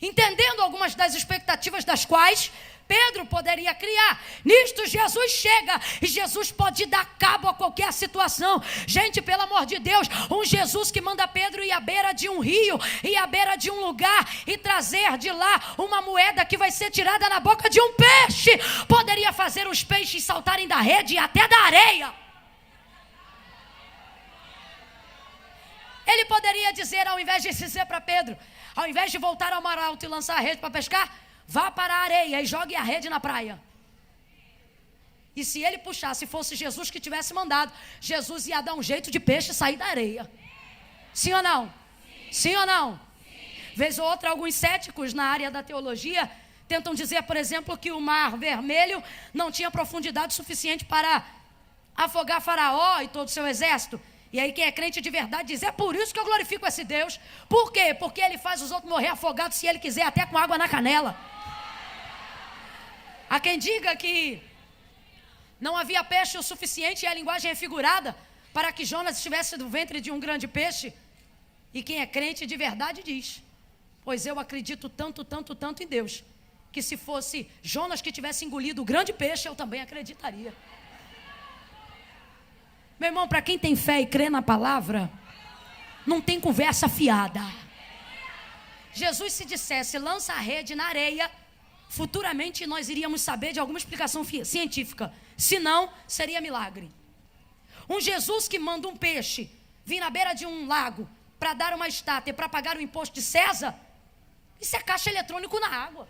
entendendo algumas das expectativas das quais Pedro poderia criar. Nisto Jesus chega e Jesus pode dar cabo a qualquer situação. Gente, pelo amor de Deus, um Jesus que manda Pedro ir à beira de um rio, ir à beira de um lugar e trazer de lá uma moeda que vai ser tirada na boca de um peixe, poderia fazer os peixes saltarem da rede e até da areia. Ele poderia dizer, ao invés de dizer para Pedro, ao invés de voltar ao mar alto e lançar a rede para pescar, vá para a areia e jogue a rede na praia. E se ele puxasse, fosse Jesus que tivesse mandado, Jesus ia dar um jeito de peixe sair da areia. Sim ou não? Sim ou não? Vez ou outra, alguns céticos na área da teologia tentam dizer, por exemplo, que o mar vermelho não tinha profundidade suficiente para afogar Faraó e todo o seu exército. E aí quem é crente de verdade diz, é por isso que eu glorifico esse Deus. Por quê? Porque ele faz os outros morrer afogados, se ele quiser, até com água na canela. Há quem diga que não havia peixe o suficiente, e a linguagem é figurada, para que Jonas estivesse no ventre de um grande peixe. E quem é crente de verdade diz, pois eu acredito tanto, tanto, tanto em Deus, que se fosse Jonas que tivesse engolido o grande peixe, eu também acreditaria. Meu irmão, para quem tem fé e crê na palavra, não tem conversa fiada. Jesus, se dissesse, lança a rede na areia, futuramente nós iríamos saber de alguma explicação científica. Se não, seria milagre. Um Jesus que manda um peixe vir na beira de um lago para dar uma estátua e para pagar o imposto de César, isso é caixa eletrônico na água.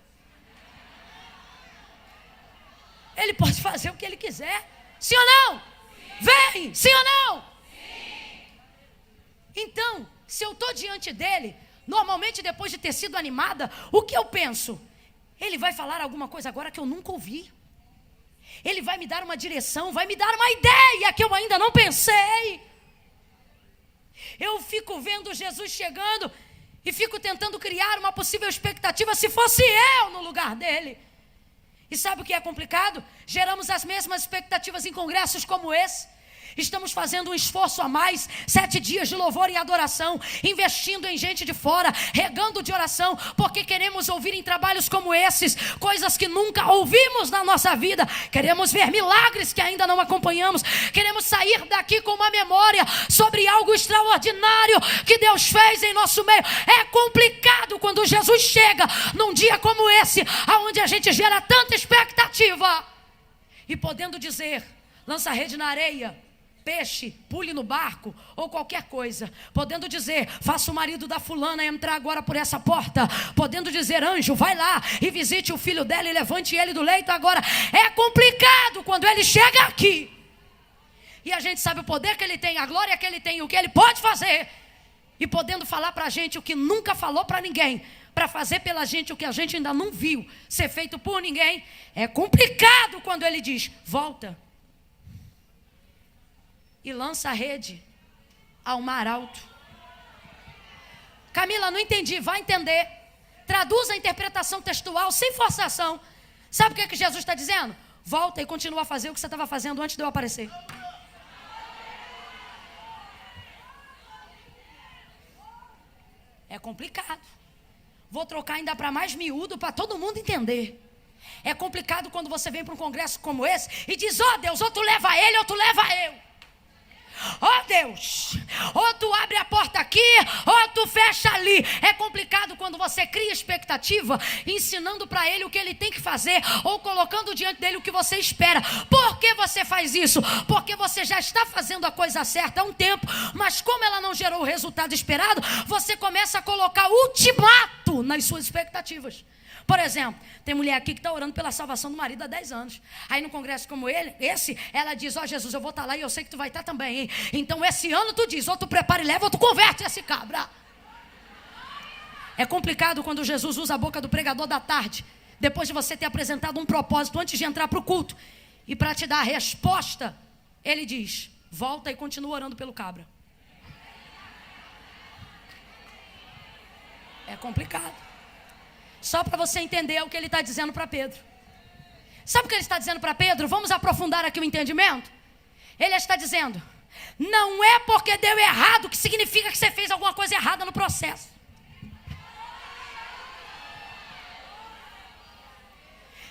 Ele pode fazer o que ele quiser. Sim ou não? Vem, sim ou não? Sim. Então, se eu estou diante dele, normalmente depois de ter sido animada, o que eu penso? Ele vai falar alguma coisa agora que eu nunca ouvi. Ele vai me dar uma direção, vai me dar uma ideia que eu ainda não pensei. Eu fico vendo Jesus chegando e fico tentando criar uma possível expectativa se fosse eu no lugar dele. E sabe o que é complicado? Geramos as mesmas expectativas em congressos como esse. Estamos fazendo um esforço a mais, 7 dias de louvor e adoração, investindo em gente de fora, regando de oração, porque queremos ouvir em trabalhos como esses, coisas que nunca ouvimos na nossa vida. Queremos ver milagres que ainda não acompanhamos. Queremos sair daqui com uma memória sobre algo extraordinário que Deus fez em nosso meio. É complicado quando Jesus chega num dia como esse, onde a gente gera tanta expectativa, e podendo dizer, lança a rede na areia, peixe, pule no barco, ou qualquer coisa, podendo dizer, faça o marido da fulana entrar agora por essa porta, podendo dizer, anjo, vai lá e visite o filho dela e levante ele do leito agora. É complicado quando ele chega aqui, e a gente sabe o poder que ele tem, a glória que ele tem, o que ele pode fazer, e podendo falar pra gente o que nunca falou pra ninguém, para fazer pela gente o que a gente ainda não viu ser feito por ninguém. É complicado quando ele diz, volta e lança a rede ao mar alto. Camila, não entendi. Vai entender. Traduz a interpretação textual sem forçação. Sabe o que Jesus está dizendo? Volta e continua a fazer o que você estava fazendo antes de eu aparecer. É complicado. Vou trocar ainda para mais miúdo, para todo mundo entender. É complicado quando você vem para um congresso como esse e diz: ó Deus, ou tu leva ele ou tu leva eu. Ó Deus, ou tu abre a porta aqui, ou tu fecha ali. É complicado quando você cria expectativa, ensinando para ele o que ele tem que fazer, ou colocando diante dele o que você espera. Por que você faz isso? Porque você já está fazendo a coisa certa há um tempo, mas como ela não gerou o resultado esperado, você começa a colocar ultimato nas suas expectativas. Por exemplo, tem mulher aqui que está orando pela salvação do marido há 10 anos. Aí num congresso como esse, ela diz: ó Jesus, eu vou estar lá e eu sei que tu vai estar também, hein? Então esse ano tu diz, ou tu prepara e leva, ou tu converte esse cabra. É complicado quando Jesus usa a boca do pregador da tarde, depois de você ter apresentado um propósito antes de entrar para o culto, e para te dar a resposta, ele diz: volta e continua orando pelo cabra. É complicado. Só para você entender o que ele está dizendo para Pedro. Sabe o que ele está dizendo para Pedro? Vamos aprofundar aqui o entendimento. Ele está dizendo: não é porque deu errado que significa que você fez alguma coisa errada no processo.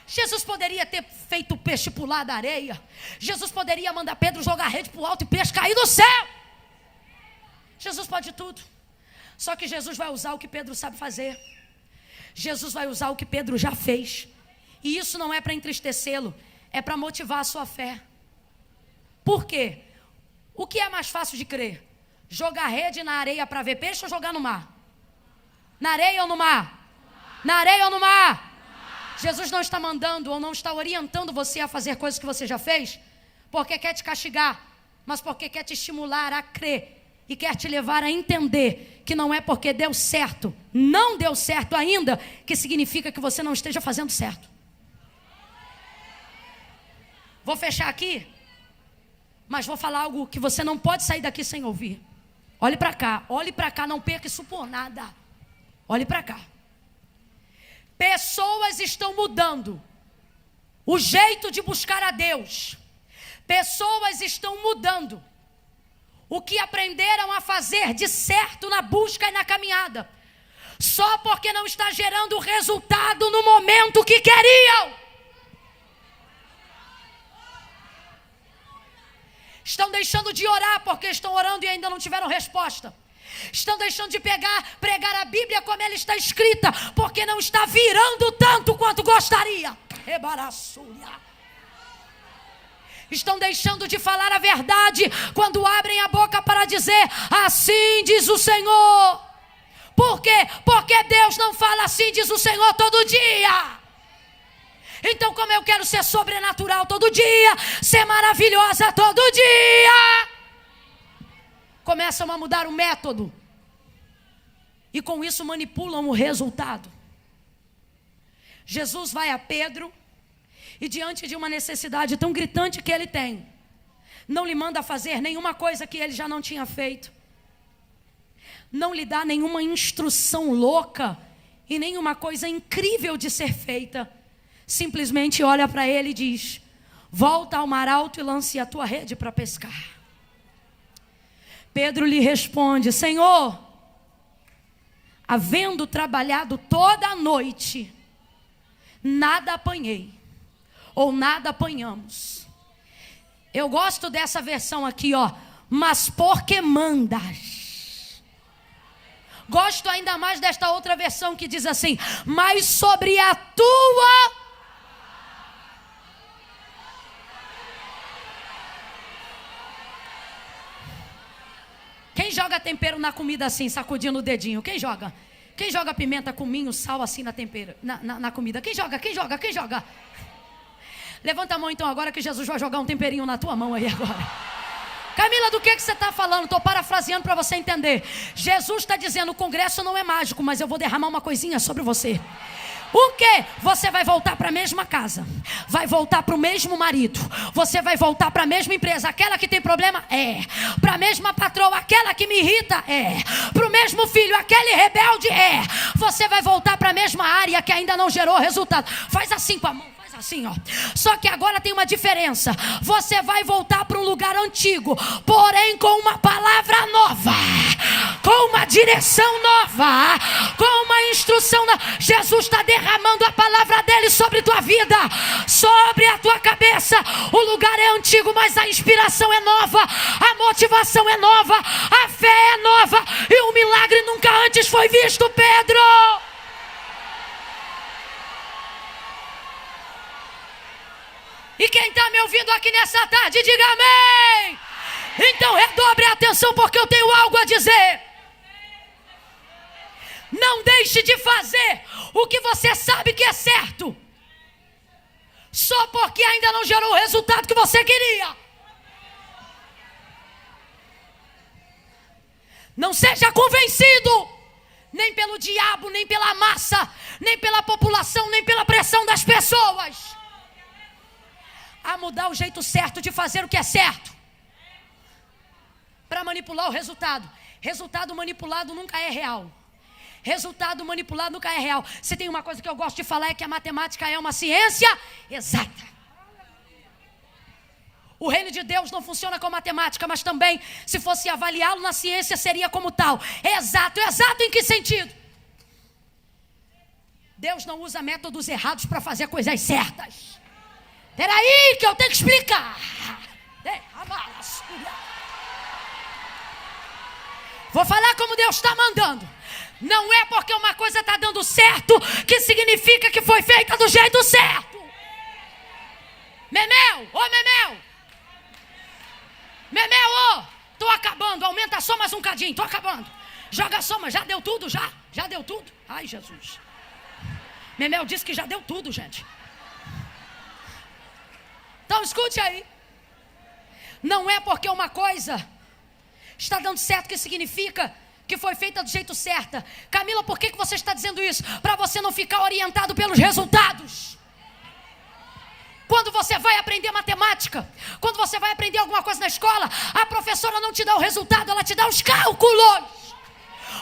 Jesus poderia ter feito o peixe pular da areia. Jesus poderia mandar Pedro jogar a rede para o alto e o peixe cair do céu. Jesus pode tudo. Só que Jesus vai usar o que Pedro sabe fazer. Jesus vai usar o que Pedro já fez. E isso não é para entristecê-lo, é para motivar a sua fé. Por quê? O que é mais fácil de crer? Jogar rede na areia para ver peixe ou jogar no mar? Na areia ou no mar? Na areia ou no mar? Jesus não está mandando ou não está orientando você a fazer coisas que você já fez porque quer te castigar, mas porque quer te estimular a crer e quer te levar a entender que não é porque deu certo, não deu certo ainda, que significa que você não esteja fazendo certo. Vou fechar aqui, mas vou falar algo que você não pode sair daqui sem ouvir. Olhe para cá, não perca isso por nada. Olhe para cá. Pessoas estão mudando o jeito de buscar a Deus. Pessoas estão mudando o que aprenderam a fazer de certo na busca e na caminhada, só porque não está gerando o resultado no momento que queriam. Estão deixando de orar porque estão orando e ainda não tiveram resposta. Estão deixando de pregar a Bíblia como ela está escrita, porque não está virando tanto quanto gostaria. Estão deixando de falar a verdade quando abrem a boca para dizer: assim diz o Senhor. Por quê? Porque Deus não fala assim diz o Senhor todo dia. Então, como eu quero ser sobrenatural todo dia, ser maravilhosa todo dia, começam a mudar o método e com isso manipulam o resultado. Jesus vai a Pedro e diante de uma necessidade tão gritante que ele tem, não lhe manda fazer nenhuma coisa que ele já não tinha feito. Não lhe dá nenhuma instrução louca e nenhuma coisa incrível de ser feita. Simplesmente olha para ele e diz: volta ao mar alto e lance a tua rede para pescar. Pedro lhe responde: Senhor, havendo trabalhado toda a noite, nada apanhei, ou nada apanhamos. Eu gosto dessa versão aqui, ó. Mas porque mandas. Gosto ainda mais desta outra versão que diz assim: mas sobre a tua... Quem joga tempero na comida assim, sacudindo o dedinho? Quem joga? Quem joga pimenta, cominho, sal assim na comida? Quem joga? Quem joga? Quem joga? Levanta a mão então agora que Jesus vai jogar um temperinho na tua mão aí agora. Camila, do que você está falando? Estou parafraseando para você entender. Jesus está dizendo: o congresso não é mágico, mas eu vou derramar uma coisinha sobre você. O quê? Você vai voltar para a mesma casa, vai voltar para o mesmo marido, você vai voltar para a mesma empresa, aquela que tem problema? É. Para a mesma patroa, aquela que me irrita? É. Para o mesmo filho, aquele rebelde? É. Você vai voltar para a mesma área que ainda não gerou resultado. Faz assim com a mão. Assim, ó. Só que agora tem uma diferença. Você vai voltar para um lugar antigo, porém com uma palavra nova, com uma direção nova, com uma instrução não. Jesus está derramando a palavra dele sobre tua vida, sobre a tua cabeça. O lugar é antigo, mas a inspiração é nova, a motivação é nova, a fé é nova, e um milagre nunca antes foi visto, Pedro. E quem está me ouvindo aqui nessa tarde, diga amém. Então redobre a atenção, porque eu tenho algo a dizer. Não deixe de fazer o que você sabe que é certo, só porque ainda não gerou o resultado que você queria. Não seja convencido, nem pelo diabo, nem pela massa, nem pela população, nem pela pressão das pessoas, a mudar o jeito certo de fazer o que é certo, para manipular o resultado. Resultado manipulado nunca é real. Resultado manipulado nunca é real. Se tem uma coisa que eu gosto de falar, é que a matemática é uma ciência exata. O reino de Deus não funciona com matemática, mas também, se fosse avaliá-lo na ciência, seria como tal. Exato. Exato em que sentido? Deus não usa métodos errados para fazer coisas certas. Peraí, que eu tenho que explicar. Vou falar como Deus está mandando. Não é porque uma coisa está dando certo que significa que foi feita do jeito certo. Memel, ô Memel. Memel, ô. Tô acabando, aumenta só mais um cadinho, tô acabando. Joga só, mas já deu tudo, já? Já deu tudo? Ai, Jesus. Memel disse que já deu tudo, gente. Então escute aí. Não é porque uma coisa está dando certo que significa que foi feita do jeito certo. Camila, por que você está dizendo isso? Para você não ficar orientado pelos resultados. Quando você vai aprender matemática, quando você vai aprender alguma coisa na escola, a professora não te dá o resultado, ela te dá os cálculos.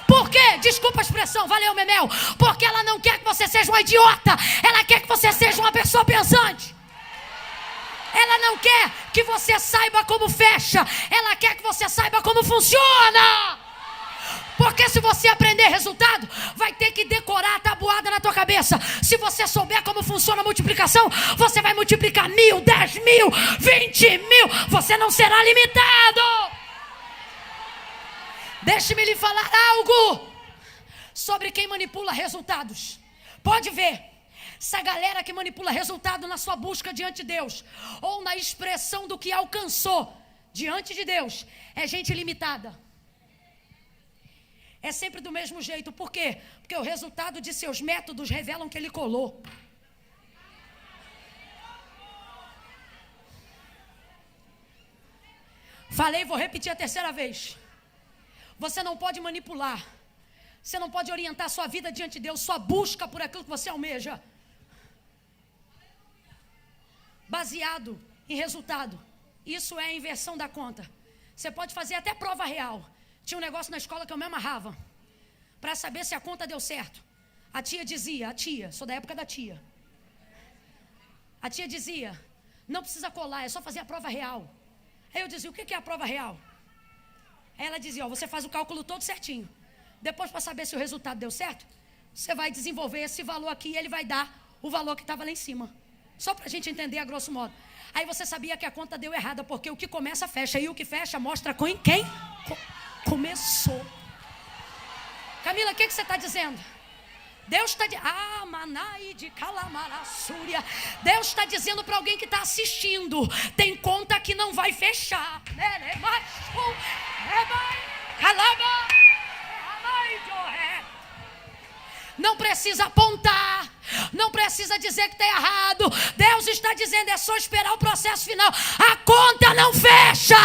Por quê? Desculpa a expressão, valeu, Memel. Porque ela não quer que você seja um idiota, ela quer que você seja uma pessoa pensante. Ela não quer que você saiba como fecha, ela quer que você saiba como funciona. Porque se você aprender resultado, vai ter que decorar a tabuada na tua cabeça. Se você souber como funciona a multiplicação, você vai multiplicar 1000, 10.000, 20.000. Você não será limitado. Deixe-me lhe falar algo sobre quem manipula resultados. Pode ver. Essa galera que manipula resultado na sua busca diante de Deus, ou na expressão do que alcançou diante de Deus, é gente limitada. É sempre do mesmo jeito. Por quê? Porque o resultado de seus métodos revelam que ele colou. Falei, vou repetir a terceira vez. Você não pode manipular. Você não pode orientar sua vida diante de Deus, sua busca por aquilo que você almeja, baseado em resultado. Isso é a inversão da conta. Você pode fazer até prova real. Tinha um negócio na escola que eu me amarrava para saber se a conta deu certo. A tia dizia, sou da época da tia. A tia dizia, não precisa colar, é só fazer a prova real. Aí eu dizia, o que é a prova real? Aí ela dizia, você faz o cálculo todo certinho. Depois, para saber se o resultado deu certo, você vai desenvolver esse valor aqui e ele vai dar o valor que estava lá em cima. Só para a gente entender a grosso modo. Aí você sabia que a conta deu errada, porque o que começa, fecha. E o que fecha, mostra com quem começou. Camila, o que você está dizendo? Deus está dizendo, Manai de Calamarassúria. Deus está dizendo para alguém que está assistindo, tem conta que não vai fechar. Não precisa apontar, não precisa dizer que está errado. Deus está dizendo, é só esperar o processo final. A conta não fecha.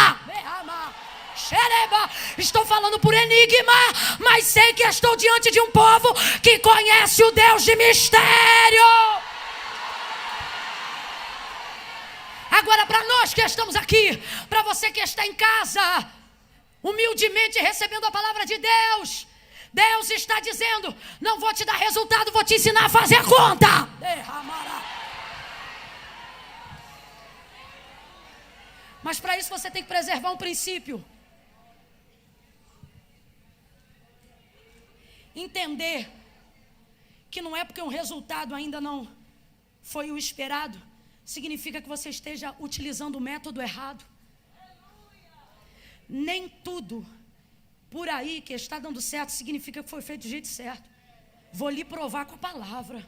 Estou falando por enigma, mas sei que estou diante de um povo que conhece o Deus de mistério. Agora, para nós que estamos aqui, para você que está em casa, humildemente recebendo a palavra de Deus, Deus está dizendo, não vou te dar resultado, vou te ensinar a fazer conta. Mas para isso você tem que preservar um princípio. Entender que não é porque um resultado ainda não foi o esperado, significa que você esteja utilizando o método errado. Nem tudo por aí que está dando certo significa que foi feito do jeito certo. Vou lhe provar com a palavra.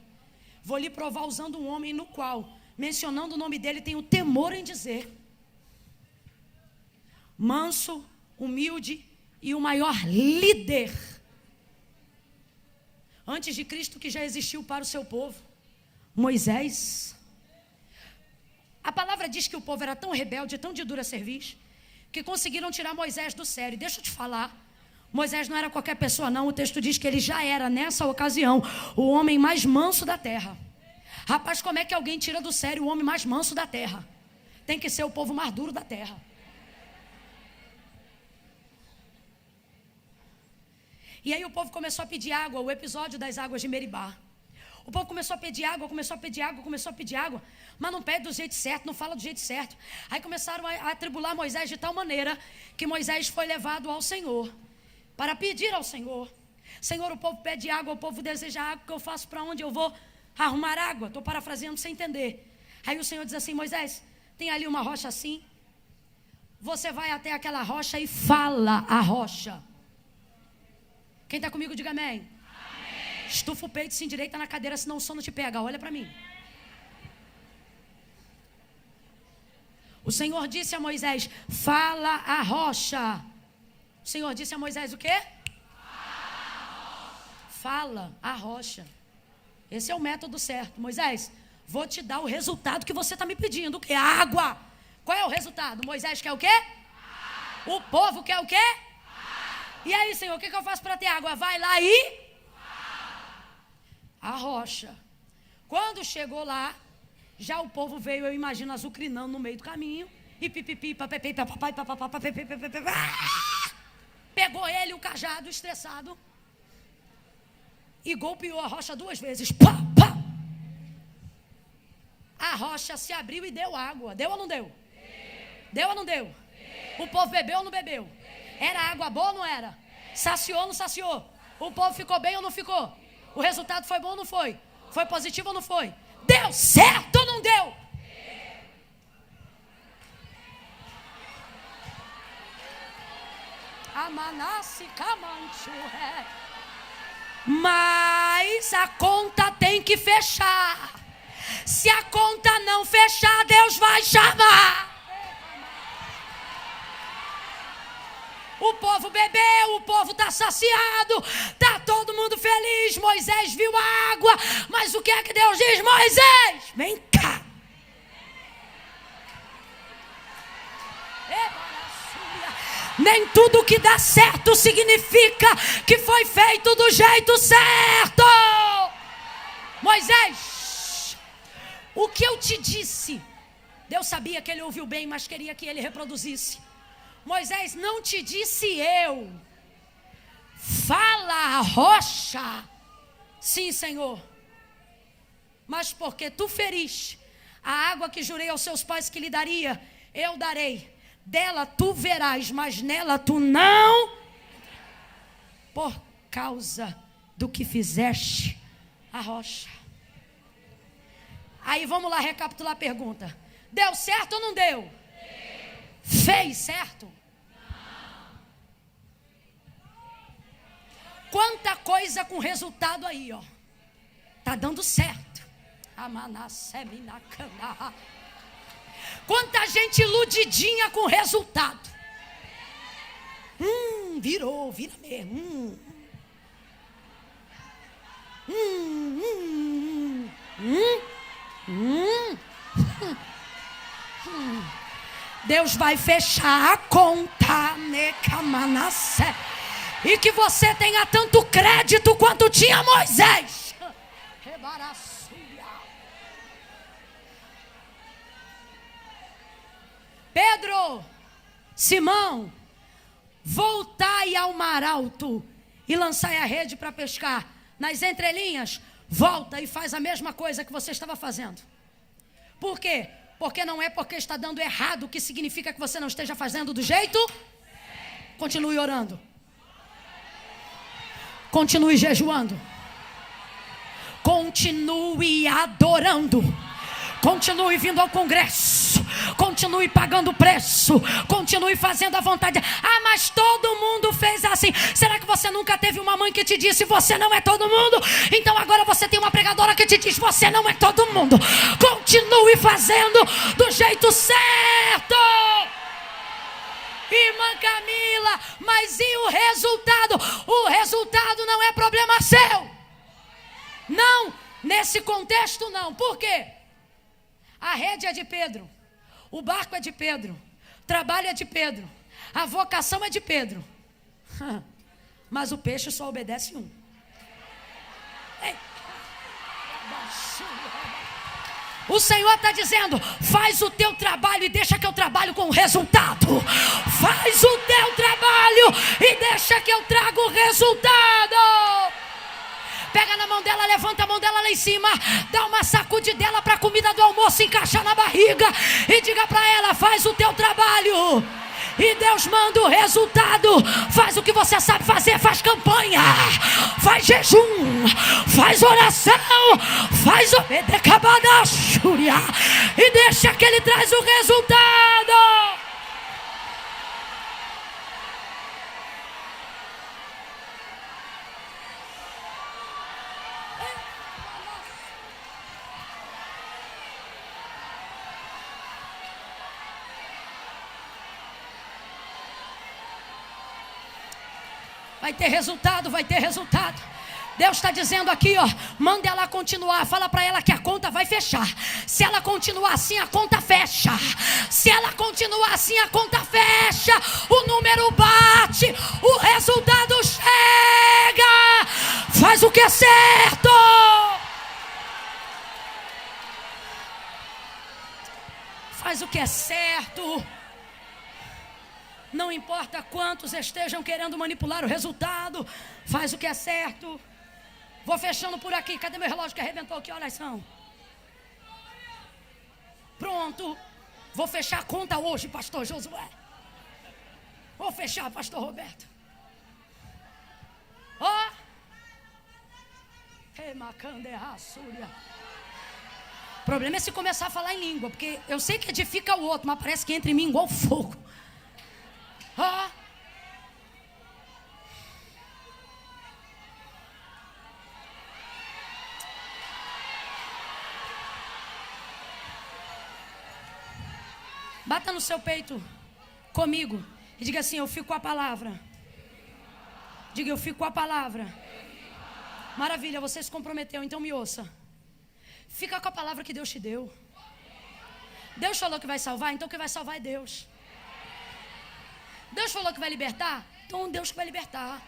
Vou lhe provar usando um homem no qual, mencionando o nome dele, tenho temor em dizer. Manso, humilde e o maior líder antes de Cristo que já existiu para o seu povo, Moisés. A palavra diz que o povo era tão rebelde, tão de dura cerviz, que conseguiram tirar Moisés do sério. Deixa eu te falar, Moisés não era qualquer pessoa não. O texto diz que ele já era, nessa ocasião, o homem mais manso da terra. Rapaz, como é que alguém tira do sério o homem mais manso da terra? Tem que ser o povo mais duro da terra. E aí o povo começou a pedir água, o episódio das águas de Meribá. O povo começou a pedir água, começou a pedir água, mas não pede do jeito certo, não fala do jeito certo. Aí começaram a atribular Moisés de tal maneira que Moisés foi levado ao Senhor, para pedir ao Senhor. Senhor, o povo pede água, o povo deseja água, o que eu faço? Para onde eu vou arrumar água? Estou parafraseando sem entender. Aí o Senhor diz assim: Moisés, tem ali uma rocha assim, você vai até aquela rocha e fala a rocha. Quem está comigo, diga amém. Amém. Estufa o peito e se endireita na cadeira, senão o sono te pega. Olha para mim. O Senhor disse a Moisés: fala a rocha. O Senhor disse a Moisés o quê? Fala a rocha. Esse é o método certo. Moisés, vou te dar o resultado que você está me pedindo. O que? Água. Qual é o resultado? Moisés quer o quê? O povo quer o quê? E aí, Senhor, o que eu faço para ter água? Vai lá e a rocha. Quando chegou lá, já o povo veio, eu imagino, azucrinando no meio do caminho. E pipipi, papepi, papapai, papapá, pegou ele, o cajado, estressado, e golpeou a rocha 2 vezes. Pá, pá. A rocha se abriu e deu água. Deu ou não deu? Deu ou não deu? O povo bebeu ou não bebeu? Era água boa ou não era? Saciou ou não saciou? O povo ficou bem ou não ficou? O resultado foi bom ou não foi? Foi positivo ou não foi? Deu certo ou não deu? Mas a conta tem que fechar. Se a conta não fechar, Deus vai chamar. O povo bebeu, o povo está saciado, está todo mundo feliz. Moisés viu a água, mas o que é que Deus diz? Moisés, vem cá. Nem tudo que dá certo significa que foi feito do jeito certo. Moisés, o que eu te disse, Deus sabia que ele ouviu bem, mas queria que ele reproduzisse. Moisés, não te disse eu, fala a rocha. Sim, Senhor, mas porque tu feriste a água que jurei aos seus pais que lhe daria, eu darei. Dela tu verás, mas nela tu não, por causa do que fizeste a rocha. Aí vamos lá recapitular a pergunta. Deu certo ou não deu? Deu. Fez certo? Não. Quanta coisa com resultado aí, ó. Tá dando certo. Quanta gente iludidinha com resultado. Vira mesmo. Deus vai fechar a conta, e que você tenha tanto crédito quanto tinha Moisés. Pedro, Simão, voltai ao mar alto e lançai a rede para pescar. Nas entrelinhas, volta e faz a mesma coisa que você estava fazendo. Por quê? Porque não é porque está dando errado que significa que você não esteja fazendo do jeito. Continue orando. Continue jejuando. continue adorando. Continue vindo ao congresso, continue pagando preço, continue fazendo a vontade. Ah, mas todo mundo fez assim. Será que você nunca teve uma mãe que te disse: você não é todo mundo? Então agora você tem uma pregadora que te diz: você não é todo mundo. Continue fazendo do jeito certo. Irmã Camila, mas e o resultado? O resultado não é problema seu. Não, nesse contexto não. Por quê? A rede é de Pedro, o barco é de Pedro, o trabalho é de Pedro, a vocação é de Pedro. Mas o peixe só obedece um. Ei. O Senhor está dizendo: faz o teu trabalho e deixa que eu trabalho com o resultado. Faz o teu trabalho e deixa que eu trago o resultado. Pega na mão dela, levanta a mão dela lá em cima, dá uma sacudidela para a comida do almoço encaixar na barriga e diga para ela: faz o teu trabalho e Deus manda o resultado. Faz o que você sabe fazer, faz campanha, faz jejum, faz oração, faz o e deixa que ele traz o resultado. Vai ter resultado, vai ter resultado. Deus está dizendo aqui, ó, manda ela continuar. Fala para ela que a conta vai fechar. Se ela continuar assim, a conta fecha. Se ela continuar assim, a conta fecha. O número bate, o resultado chega. Faz o que é certo. Faz o que é certo. Não importa quantos estejam querendo manipular o resultado, faz o que é certo. Vou fechando por aqui. Cadê meu relógio que arrebentou? Que horas são? Pronto. Vou fechar a conta hoje, pastor Josué. Vou fechar, pastor Roberto. Ó. O problema é se começar a falar em língua, porque eu sei que edifica o outro, mas parece que entra em mim igual fogo. Ah. Bata no seu peito comigo e diga assim: eu fico com a palavra. Diga: eu fico com a palavra. Maravilha, você se comprometeu, então me ouça. Fica com a palavra que Deus te deu. Deus falou que vai salvar, então quem vai salvar é Deus. Deus falou que vai libertar, então Deus que vai libertar.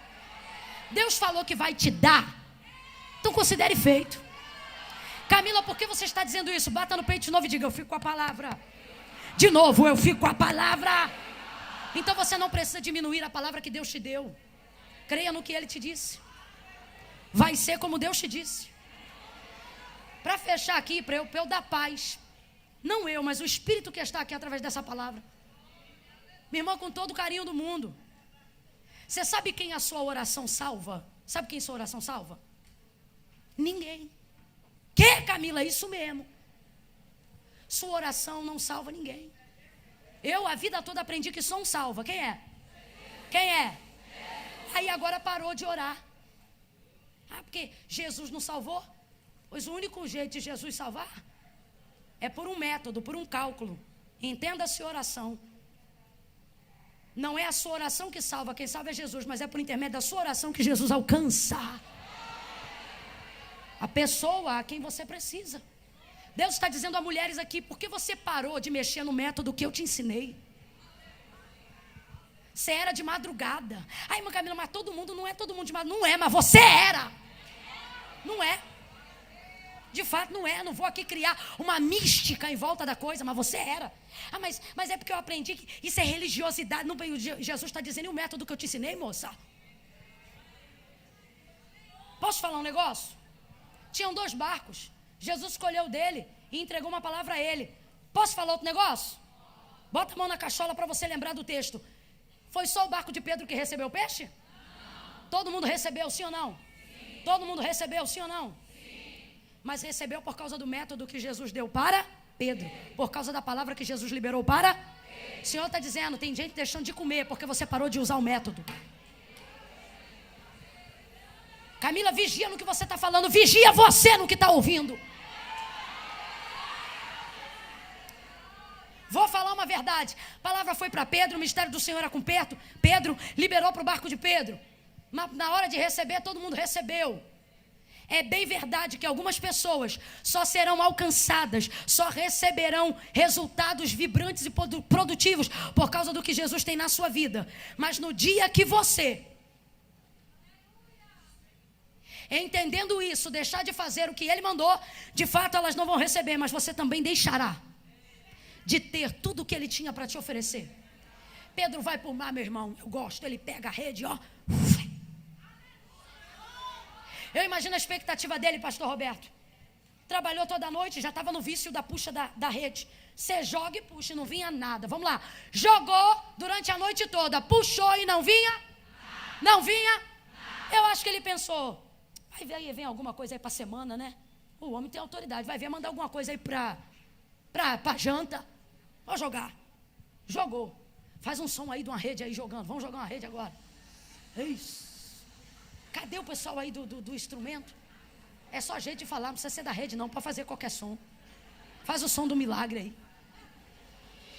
Deus falou que vai te dar, então considere feito. Camila, por que você está dizendo isso? Bata no peito de novo e diga: eu fico com a palavra. De novo: eu fico com a palavra. Então você não precisa diminuir a palavra que Deus te deu. Creia no que Ele te disse. Vai ser como Deus te disse. Para fechar aqui, para eu dar paz, não eu, mas o Espírito que está aqui através dessa palavra. Minha irmã, com todo o carinho do mundo, você sabe quem a sua oração salva? Sabe quem sua oração salva? Ninguém. Que, Camila? Isso mesmo. Sua oração não salva ninguém. Eu a vida toda aprendi que só um salva. Quem é? Quem é? Aí agora parou de orar. Ah, porque Jesus não salvou? Pois o único jeito de Jesus salvar é por um método, por um cálculo. Entenda-se oração. Não é a sua oração que salva, quem salva é Jesus, mas é por intermédio da sua oração que Jesus alcança a pessoa a quem você precisa. Deus está dizendo a mulheres aqui: por que você parou de mexer no método que eu te ensinei? Você era de madrugada. Ai, irmã Camila, mas todo mundo não é todo mundo de madrugada. Não é, mas você era. Não é. De fato não é, não vou aqui criar uma mística em volta da coisa, mas você era. Ah, mas é porque eu aprendi que isso é religiosidade. Não, Jesus está dizendo: e o método que eu te ensinei, moça? Posso falar um negócio? Tinham 2 barcos. Jesus escolheu dele e entregou uma palavra a ele. Posso falar outro negócio? Bota a mão na cachola para você lembrar do texto. Foi só o barco de Pedro que recebeu o peixe? Não. Todo mundo recebeu, sim ou não? Sim. Todo mundo recebeu, sim ou não? Sim. Mas recebeu por causa do método que Jesus deu para Pedro. Por causa da palavra que Jesus liberou para o Senhor está dizendo, tem gente deixando de comer porque você parou de usar o método. Camila, vigia no que você está falando. Vigia você no que está ouvindo. Vou falar uma verdade. A palavra foi para Pedro, o mistério do Senhor era com Pedro. Pedro liberou para o barco de Pedro. Mas na hora de receber, todo mundo recebeu. É bem verdade que algumas pessoas só serão alcançadas, só receberão resultados vibrantes e produtivos por causa do que Jesus tem na sua vida. Mas no dia que você, entendendo isso, deixar de fazer o que Ele mandou, de fato elas não vão receber, mas você também deixará de ter tudo o que Ele tinha para te oferecer. Pedro vai para o mar, meu irmão, eu gosto, ele pega a rede, ó. Eu imagino a expectativa dele, pastor Roberto. Trabalhou toda a noite, já estava no vício da puxa da rede. Você joga e puxa, não vinha nada. Vamos lá. Jogou durante a noite toda, puxou e não vinha? Não vinha? Eu acho que ele pensou, vai ver aí, vem alguma coisa aí para a semana, né? O homem tem autoridade, vai ver, mandar alguma coisa aí para janta. Vou jogar. Jogou. Faz um som aí de uma rede aí jogando. Vamos jogar uma rede agora. É isso. Cadê o pessoal aí do instrumento? É só jeito de falar, não precisa ser da rede não, para fazer qualquer som. Faz o som do milagre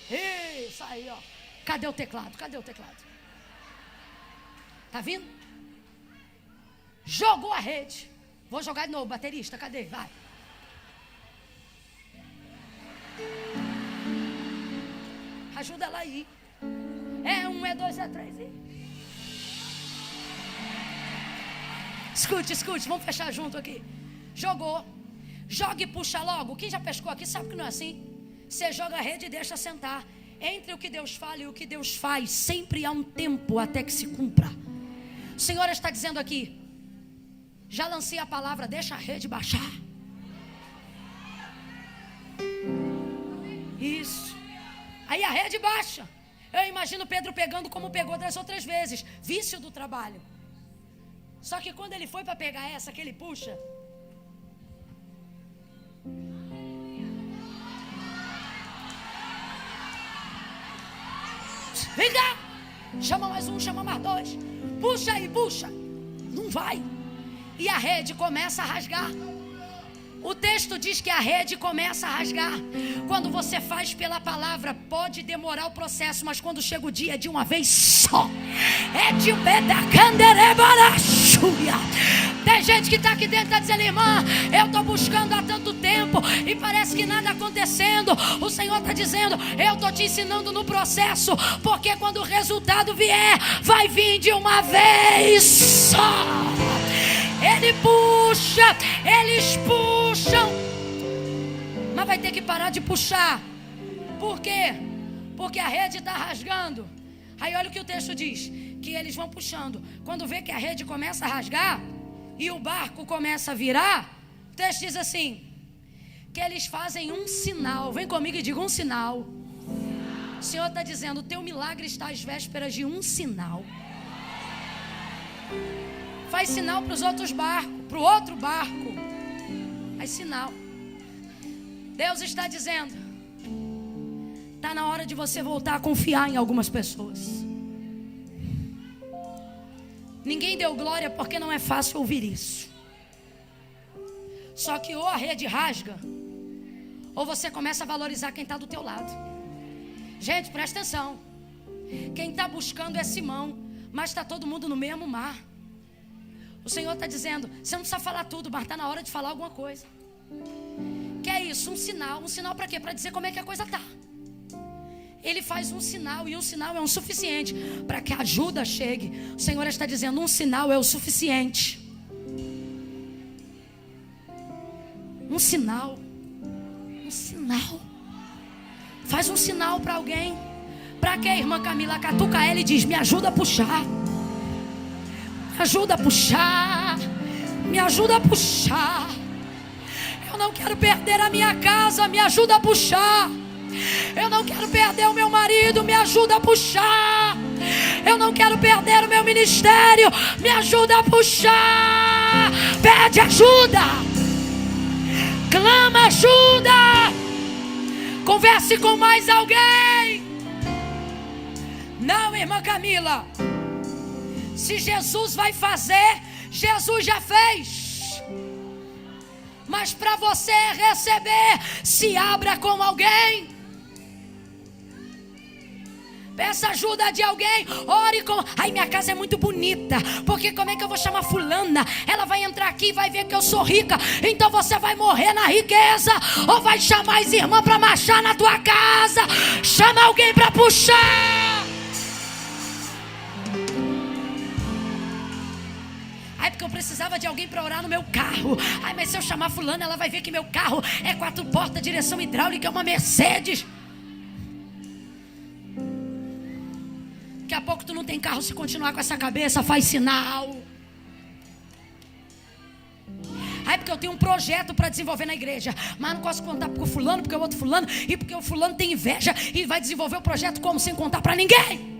aí. Isso aí, ó. Cadê o teclado? Cadê o teclado? Tá vindo? Jogou a rede. Vou jogar de novo, baterista, cadê? Vai. Ajuda ela aí. É 1, é 2, é 3 e... Escute, vamos fechar junto aqui. Jogou. Joga e puxa logo. Quem já pescou aqui sabe que não é assim. Você joga a rede e deixa sentar. Entre o que Deus fala e o que Deus faz, sempre há um tempo até que se cumpra. O Senhor está dizendo aqui, já lancei a palavra, deixa a rede baixar. Isso. Aí a rede baixa. Eu imagino Pedro pegando como pegou das outras vezes. Vício do trabalho. Só que quando ele foi para pegar essa que ele puxa, vem cá, chama mais um, chama mais dois, puxa aí, puxa, não vai, e a rede começa a rasgar. O texto diz que a rede começa a rasgar. Quando você faz pela palavra, pode demorar o processo, mas quando chega o dia, é de uma vez só. É de bedacanderebarachuia. Tem gente que está aqui dentro, está dizendo, irmã, eu estou buscando há tanto tempo e parece que nada acontecendo. O Senhor está dizendo, eu estou te ensinando no processo, porque quando o resultado vier, vai vir de uma vez só. Ele puxa, eles puxam, mas vai ter que parar de puxar. Por quê? Porque a rede está rasgando. Aí olha o que o texto diz, que eles vão puxando. Quando vê que a rede começa a rasgar e o barco começa a virar, o texto diz assim, que eles fazem um sinal. Vem comigo e diga um sinal. O Senhor está dizendo, o teu milagre está às vésperas de um sinal. Faz sinal para os outros barcos, para o outro barco. Faz sinal. Deus está dizendo, está na hora de você voltar a confiar em algumas pessoas. Ninguém deu glória porque não é fácil ouvir isso. Só que ou a rede rasga, ou você começa a valorizar quem está do teu lado. Gente, presta atenção. Quem está buscando é Simão, mas está todo mundo no mesmo mar. O Senhor está dizendo, você não precisa falar tudo, mas está na hora de falar alguma coisa. Que é isso, um sinal para quê? Para dizer como é que a coisa está. Ele faz um sinal, e um sinal é o suficiente para que a ajuda chegue. O Senhor está dizendo, um sinal é o suficiente. Um sinal. Faz um sinal para alguém. Para quê, irmã Camila? Catuca ela e diz, me ajuda a puxar. Me ajuda a puxar. Me ajuda a puxar. Eu não quero perder a minha casa. Me ajuda a puxar. Eu não quero perder o meu marido. Me ajuda a puxar. Eu não quero perder o meu ministério. Me ajuda a puxar. Pede ajuda. Clama ajuda. Converse com mais alguém. Não, irmã Camila. Se Jesus vai fazer, Jesus já fez. Mas para você receber, se abra com alguém. Peça ajuda de alguém. Ore com... Ai, minha casa é muito bonita. Porque como é que eu vou chamar fulana? Ela vai entrar aqui e vai ver que eu sou rica. Então você vai morrer na riqueza. Ou vai chamar as irmãs para marchar na tua casa. Chama alguém para puxar. Ai, porque eu precisava de alguém para orar no meu carro. Ai, mas se eu chamar fulana, ela vai ver que meu carro é 4 portas, direção hidráulica, é uma Mercedes. Daqui a pouco tu não tem carro. Se continuar com essa cabeça, faz sinal. Aí porque eu tenho um projeto para desenvolver na igreja, mas não posso contar porque o fulano, porque o outro fulano, e porque o fulano tem inveja e vai desenvolver o projeto como? Sem contar para ninguém.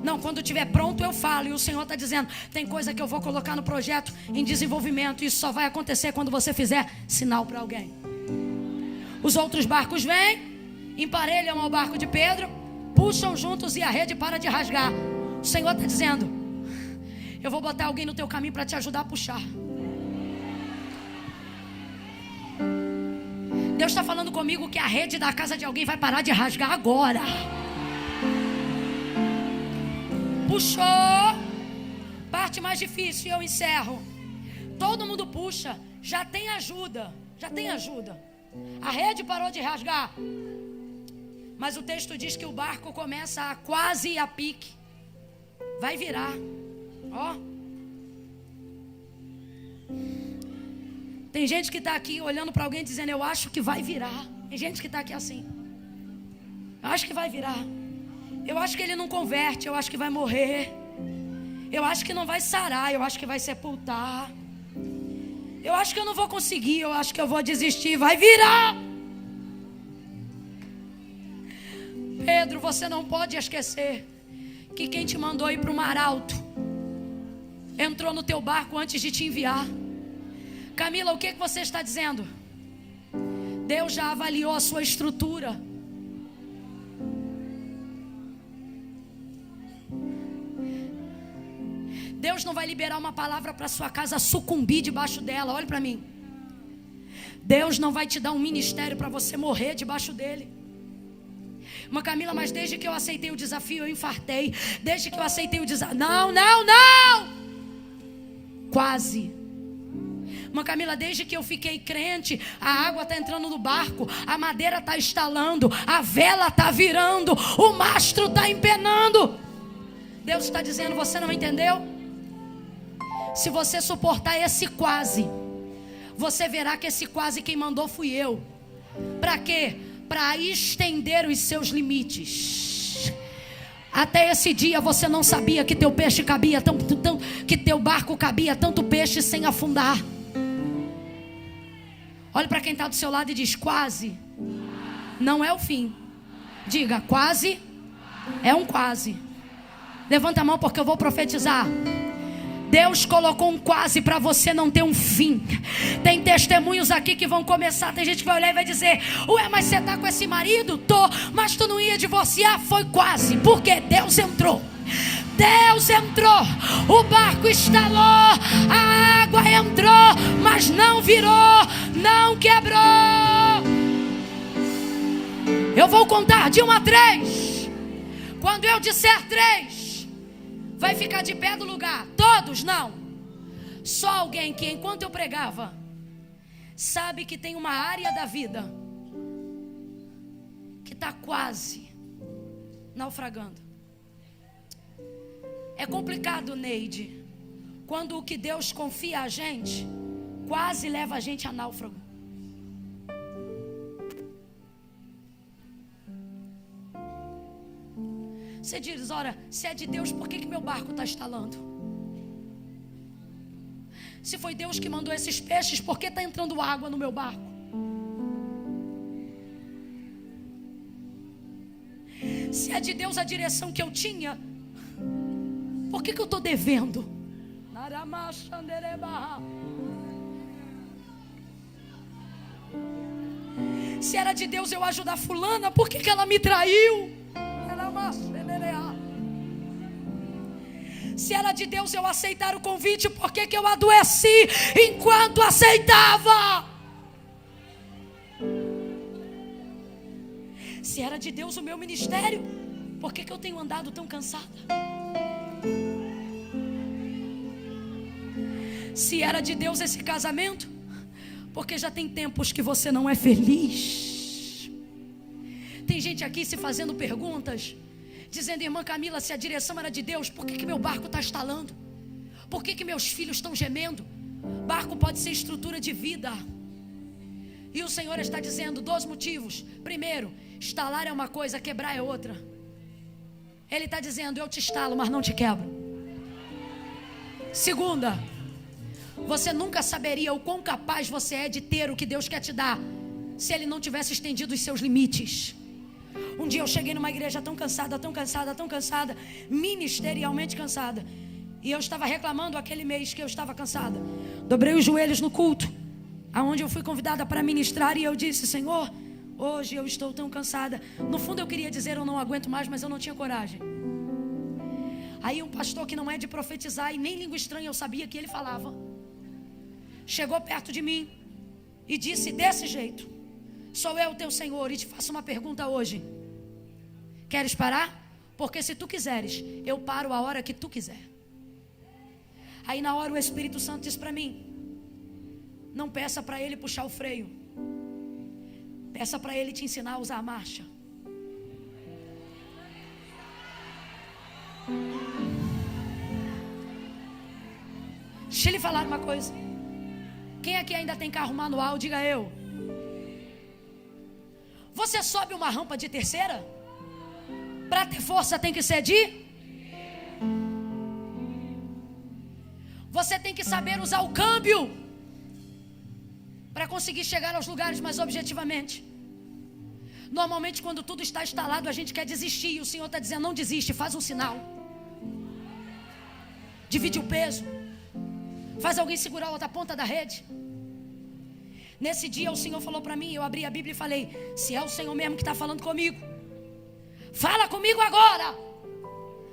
Não, quando estiver pronto eu falo. E o Senhor está dizendo, tem coisa que eu vou colocar no projeto em desenvolvimento. Isso só vai acontecer quando você fizer sinal para alguém. Os outros barcos vêm, emparelham ao barco de Pedro, puxam juntos e a rede para de rasgar. O Senhor está dizendo, eu vou botar alguém no teu caminho para te ajudar a puxar. Deus está falando comigo que a rede da casa de alguém vai parar de rasgar agora. Puxou. Parte mais difícil e eu encerro. Todo mundo puxa. Já tem ajuda. Já tem ajuda. A rede parou de rasgar. Mas o texto diz que o barco começa a quase ir a pique. Vai virar. Ó. Tem gente que está aqui olhando para alguém dizendo, eu acho que vai virar. Tem gente que está aqui assim. Eu acho que vai virar. Eu acho que ele não converte. Eu acho que vai morrer. Eu acho que não vai sarar. Eu acho que vai sepultar. Eu acho que eu não vou conseguir. Eu acho que eu vou desistir. Vai virar. Pedro, você não pode esquecer que quem te mandou ir para o mar alto entrou no teu barco antes de te enviar. Camila, o que você está dizendo? Deus já avaliou a sua estrutura. Deus não vai liberar uma palavra para sua casa sucumbir debaixo dela. Olhe para mim. Deus não vai te dar um ministério para você morrer debaixo dele. Irmã Camila, mas desde que eu aceitei o desafio eu infartei. Desde que eu aceitei o desafio... Não. Quase. Irmã Camila, desde que eu fiquei crente, a água está entrando no barco, a madeira está estalando, a vela está virando, o mastro está empenando. Deus está dizendo, você não entendeu? Se você suportar esse quase, você verá que esse quase quem mandou fui eu. Para quê? Para estender os seus limites. Até esse dia você não sabia que teu peixe cabia que teu barco cabia tanto peixe sem afundar. Olhe para quem está do seu lado e diz, quase não é o fim. Diga, quase é um quase. Levanta a mão porque eu vou profetizar. Deus colocou um quase para você não ter um fim. Tem testemunhos aqui que vão começar. Tem gente que vai olhar e vai dizer, ué, mas você está com esse marido? Tô, mas tu não ia divorciar? Foi quase, porque Deus entrou. Deus entrou, o barco estalou, a água entrou, mas não virou, não quebrou. Eu vou contar de 1 a 3. Quando eu disser 3, vai ficar de pé do lugar. Todos não. Só alguém que enquanto eu pregava sabe que tem uma área da vida que está quase naufragando. É complicado, Neide, quando o que Deus confia a gente quase leva a gente a náufrago. Você diz, ora, se é de Deus, por que meu barco está estalando? Se foi Deus que mandou esses peixes, por que está entrando água no meu barco? Se é de Deus a direção que eu tinha, por que eu estou devendo? Se era de Deus eu ajudar fulana, por que ela me traiu? Se era de Deus eu aceitar o convite, por que eu adoeci enquanto aceitava? Se era de Deus o meu ministério, por que eu tenho andado tão cansada? Se era de Deus esse casamento, porque já tem tempos que você não é feliz. Tem gente aqui se fazendo perguntas, dizendo: irmã Camila, se a direção era de Deus, por que meu barco está estalando? Por que meus filhos estão gemendo? Barco pode ser estrutura de vida. E o Senhor está dizendo 2 motivos. Primeiro, estalar é uma coisa, quebrar é outra. Ele está dizendo: eu te estalo, mas não te quebro. Segunda, você nunca saberia o quão capaz você é de ter o que Deus quer te dar, se Ele não tivesse estendido os seus limites. Um dia eu cheguei numa igreja tão cansada, tão cansada, tão cansada, ministerialmente cansada, e eu estava reclamando aquele mês que eu estava cansada. Dobrei os joelhos no culto, aonde eu fui convidada para ministrar, e eu disse: Senhor, hoje eu estou tão cansada. No fundo eu queria dizer: eu não aguento mais, mas eu não tinha coragem. Aí um pastor que não é de profetizar e nem língua estranha eu sabia que ele falava, chegou perto de mim e disse desse jeito: sou eu teu Senhor e te faço uma pergunta hoje. Queres parar? Porque se tu quiseres, eu paro a hora que tu quiser. Aí na hora o Espírito Santo disse para mim: não peça para ele puxar o freio, peça para ele te ensinar a usar a marcha. Deixa ele falar uma coisa. Quem aqui ainda tem carro manual, diga eu. Você sobe uma rampa de terceira? Para ter força tem que ser de? Você tem que saber usar o câmbio para conseguir chegar aos lugares mais objetivamente. Normalmente quando tudo está instalado a gente quer desistir, e o Senhor está dizendo: não desiste, faz um sinal, divide o peso, faz alguém segurar a outra ponta da rede. Nesse dia o Senhor falou para mim, eu abri a Bíblia e falei: se é o Senhor mesmo que está falando comigo, fala comigo agora.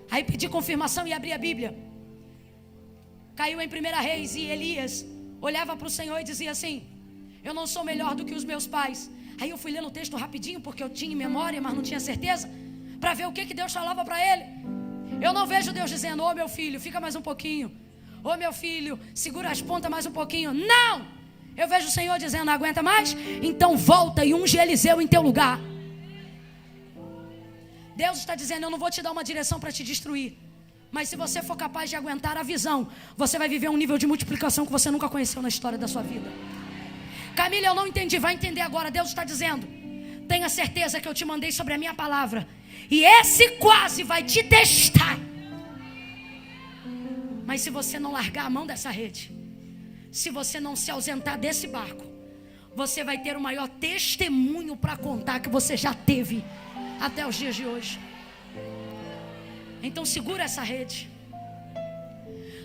Aí pedi confirmação e abri a Bíblia. Caiu em 1 Reis, e Elias olhava para o Senhor e dizia assim: eu não sou melhor do que os meus pais. Aí eu fui lendo o texto rapidinho, porque eu tinha memória, mas não tinha certeza, para ver o que Deus falava para ele. Eu não vejo Deus dizendo: ô meu filho, fica mais um pouquinho, ô meu filho, segura as pontas mais um pouquinho. Não! Eu vejo o Senhor dizendo: não aguenta mais? Então volta e unge Eliseu em teu lugar. Deus está dizendo: eu não vou te dar uma direção para te destruir, mas se você for capaz de aguentar a visão, você vai viver um nível de multiplicação que você nunca conheceu na história da sua vida. Camila, eu não entendi, vai entender agora. Deus está dizendo: tenha certeza que eu te mandei sobre a minha palavra, e esse quase vai te testar. Mas se você não largar a mão dessa rede, se você não se ausentar desse barco, você vai ter o maior testemunho para contar que você já teve até os dias de hoje. Então segura essa rede.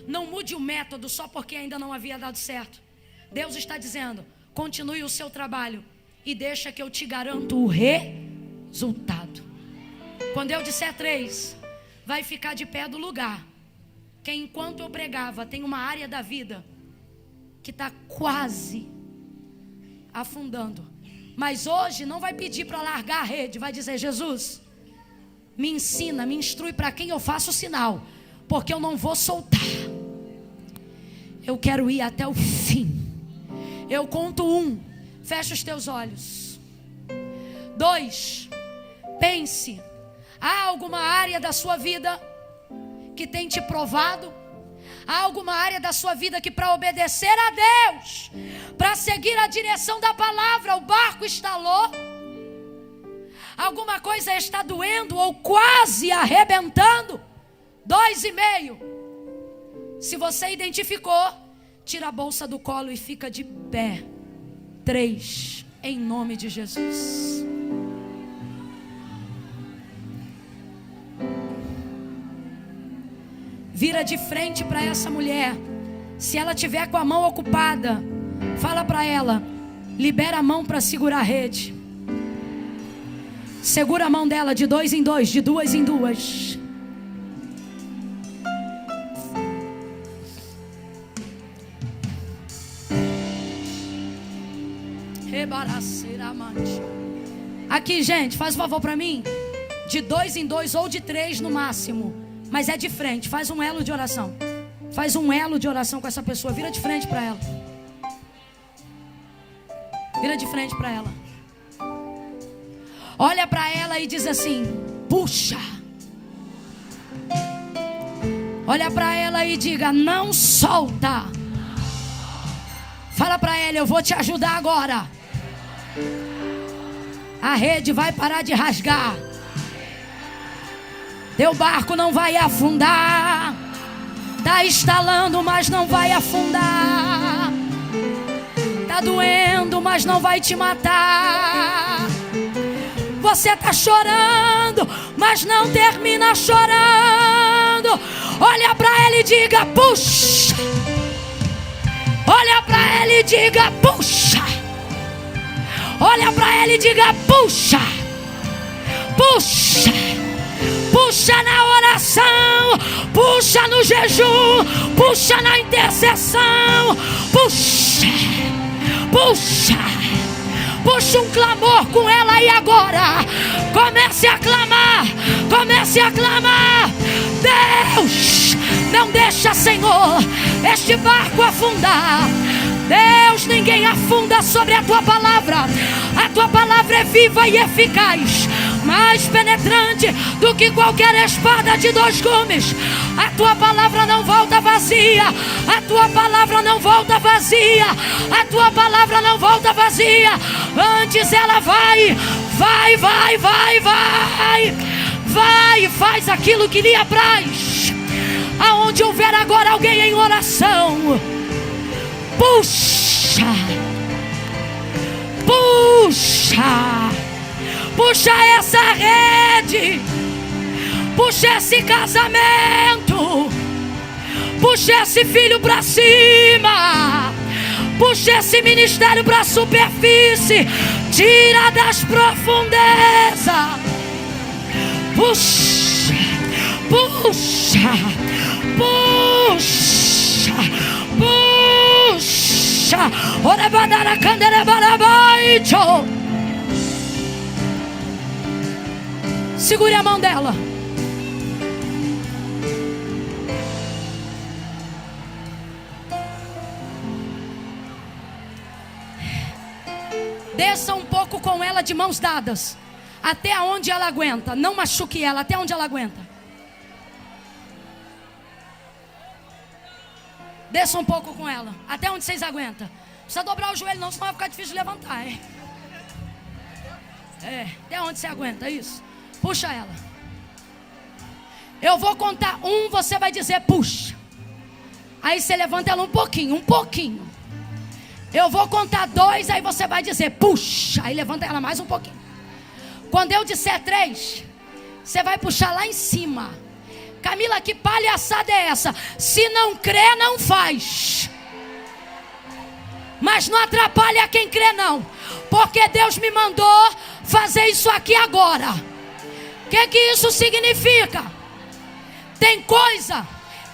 Não mude o método só porque ainda não havia dado certo. Deus está dizendo: continue o seu trabalho e deixa que eu te garanto o resultado. Quando eu disser 3, vai ficar de pé do lugar. Que enquanto eu pregava, tem uma área da vida que está quase afundando. Mas hoje não vai pedir para largar a rede, vai dizer: Jesus, me ensina, me instrui para quem eu faço o sinal, porque eu não vou soltar. Eu quero ir até o fim. Eu conto 1, fecha os teus olhos. 2, pense. Há alguma área da sua vida que tem te provado? Há alguma área da sua vida que, para obedecer a Deus, para seguir a direção da palavra, o barco estalou? Alguma coisa está doendo ou quase arrebentando? 2,5. Se você identificou, tira a bolsa do colo e fica de pé. 3, em nome de Jesus. Vira de frente para essa mulher. Se ela tiver com a mão ocupada, fala para ela: libera a mão para segurar a rede. Segura a mão dela de 2 em 2, de 2 em 2. Aqui, gente, faz um favor pra mim. De 2 em 2 ou de 3 no máximo. Mas é de frente, faz um elo de oração. Faz um elo de oração com essa pessoa. Vira de frente pra ela. Vira de frente pra ela. Olha pra ela e diz assim: puxa. Olha pra ela e diga: não solta. Fala pra ela: eu vou te ajudar agora. A rede vai parar de rasgar. Teu barco não vai afundar. Tá estalando, mas não vai afundar. Tá doendo, mas não vai te matar. Você tá chorando, mas não termina chorando. Olha pra ela e diga: puxa. Olha pra ela e diga: puxa. Olha pra ela e diga: puxa. Puxa. Puxa na oração, puxa no jejum, puxa na intercessão. Puxa. Puxa. Puxa um clamor com ela aí agora. Comece a clamar. Comece a clamar. Deus, não deixa, Senhor, este barco afundar. Deus, ninguém afunda sobre a tua palavra. A tua palavra é viva e eficaz, mais penetrante do que qualquer espada de 2 gumes. A tua palavra não volta vazia. A tua palavra não volta vazia. A tua palavra não volta vazia. Antes ela vai, vai, vai, vai, vai. Vai, faz aquilo que lhe apraz. Aonde houver agora alguém em oração, puxa. Puxa. Puxa essa rede. Puxa esse casamento. Puxa esse filho pra cima. Puxa esse ministério pra superfície. Tira das profundezas. Puxa. Puxa. Puxa. Puxa. Ora badara candere barabaito. Segure a mão dela. Desça um pouco com ela de mãos dadas. Até onde ela aguenta. Não machuque ela, até onde ela aguenta. Desça um pouco com ela. Até onde vocês aguentam. Não precisa dobrar o joelho não, senão vai ficar difícil de levantar, hein? Até onde você aguenta, isso. Puxa ela. Eu vou contar 1, você vai dizer puxa. Aí você levanta ela um pouquinho, um pouquinho. Eu vou contar 2, aí você vai dizer puxa. Aí levanta ela mais um pouquinho. Quando eu disser 3, você vai puxar lá em cima. Camila, que palhaçada é essa? Se não crê, não faz. Mas não atrapalha quem crê não. Porque Deus me mandou fazer isso aqui agora. O que isso significa? Tem coisa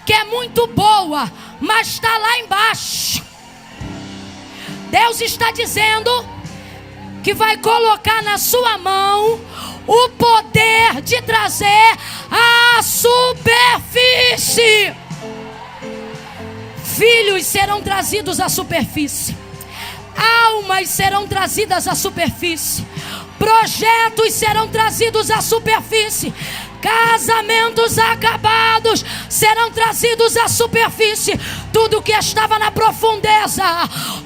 que é muito boa, mas está lá embaixo. Deus está dizendo que vai colocar na sua mão o poder de trazer a superfície. Filhos serão trazidos à superfície. Almas serão trazidas à superfície. Projetos serão trazidos à superfície. Casamentos acabados serão trazidos à superfície. Tudo que estava na profundeza,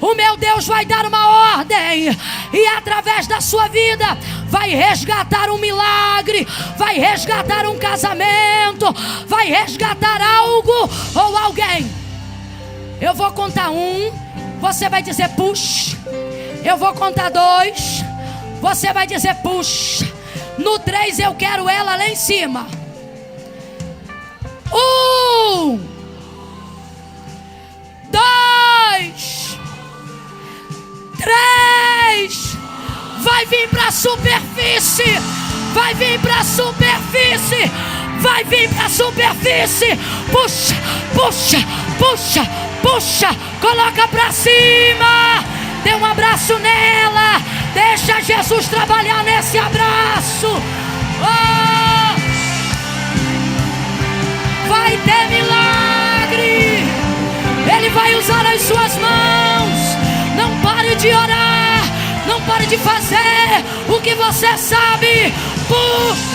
o meu Deus vai dar uma ordem. E através da sua vida vai resgatar um milagre, vai resgatar um casamento, vai resgatar algo ou alguém. Eu vou contar 1, você vai dizer puxa. Eu vou contar 2, você vai dizer puxa. No 3 eu quero ela lá em cima. 1, 2, 3. Vai vir para a superfície. Vai vir para a superfície. Vai vir para a superfície. Puxa, puxa, puxa, puxa. Coloca para cima. Dê um abraço nela. Deixa Jesus trabalhar nesse abraço. Oh! Vai ter milagre. Ele vai usar as suas mãos. Não pare de orar. Não pare de fazer o que você sabe. Puxa.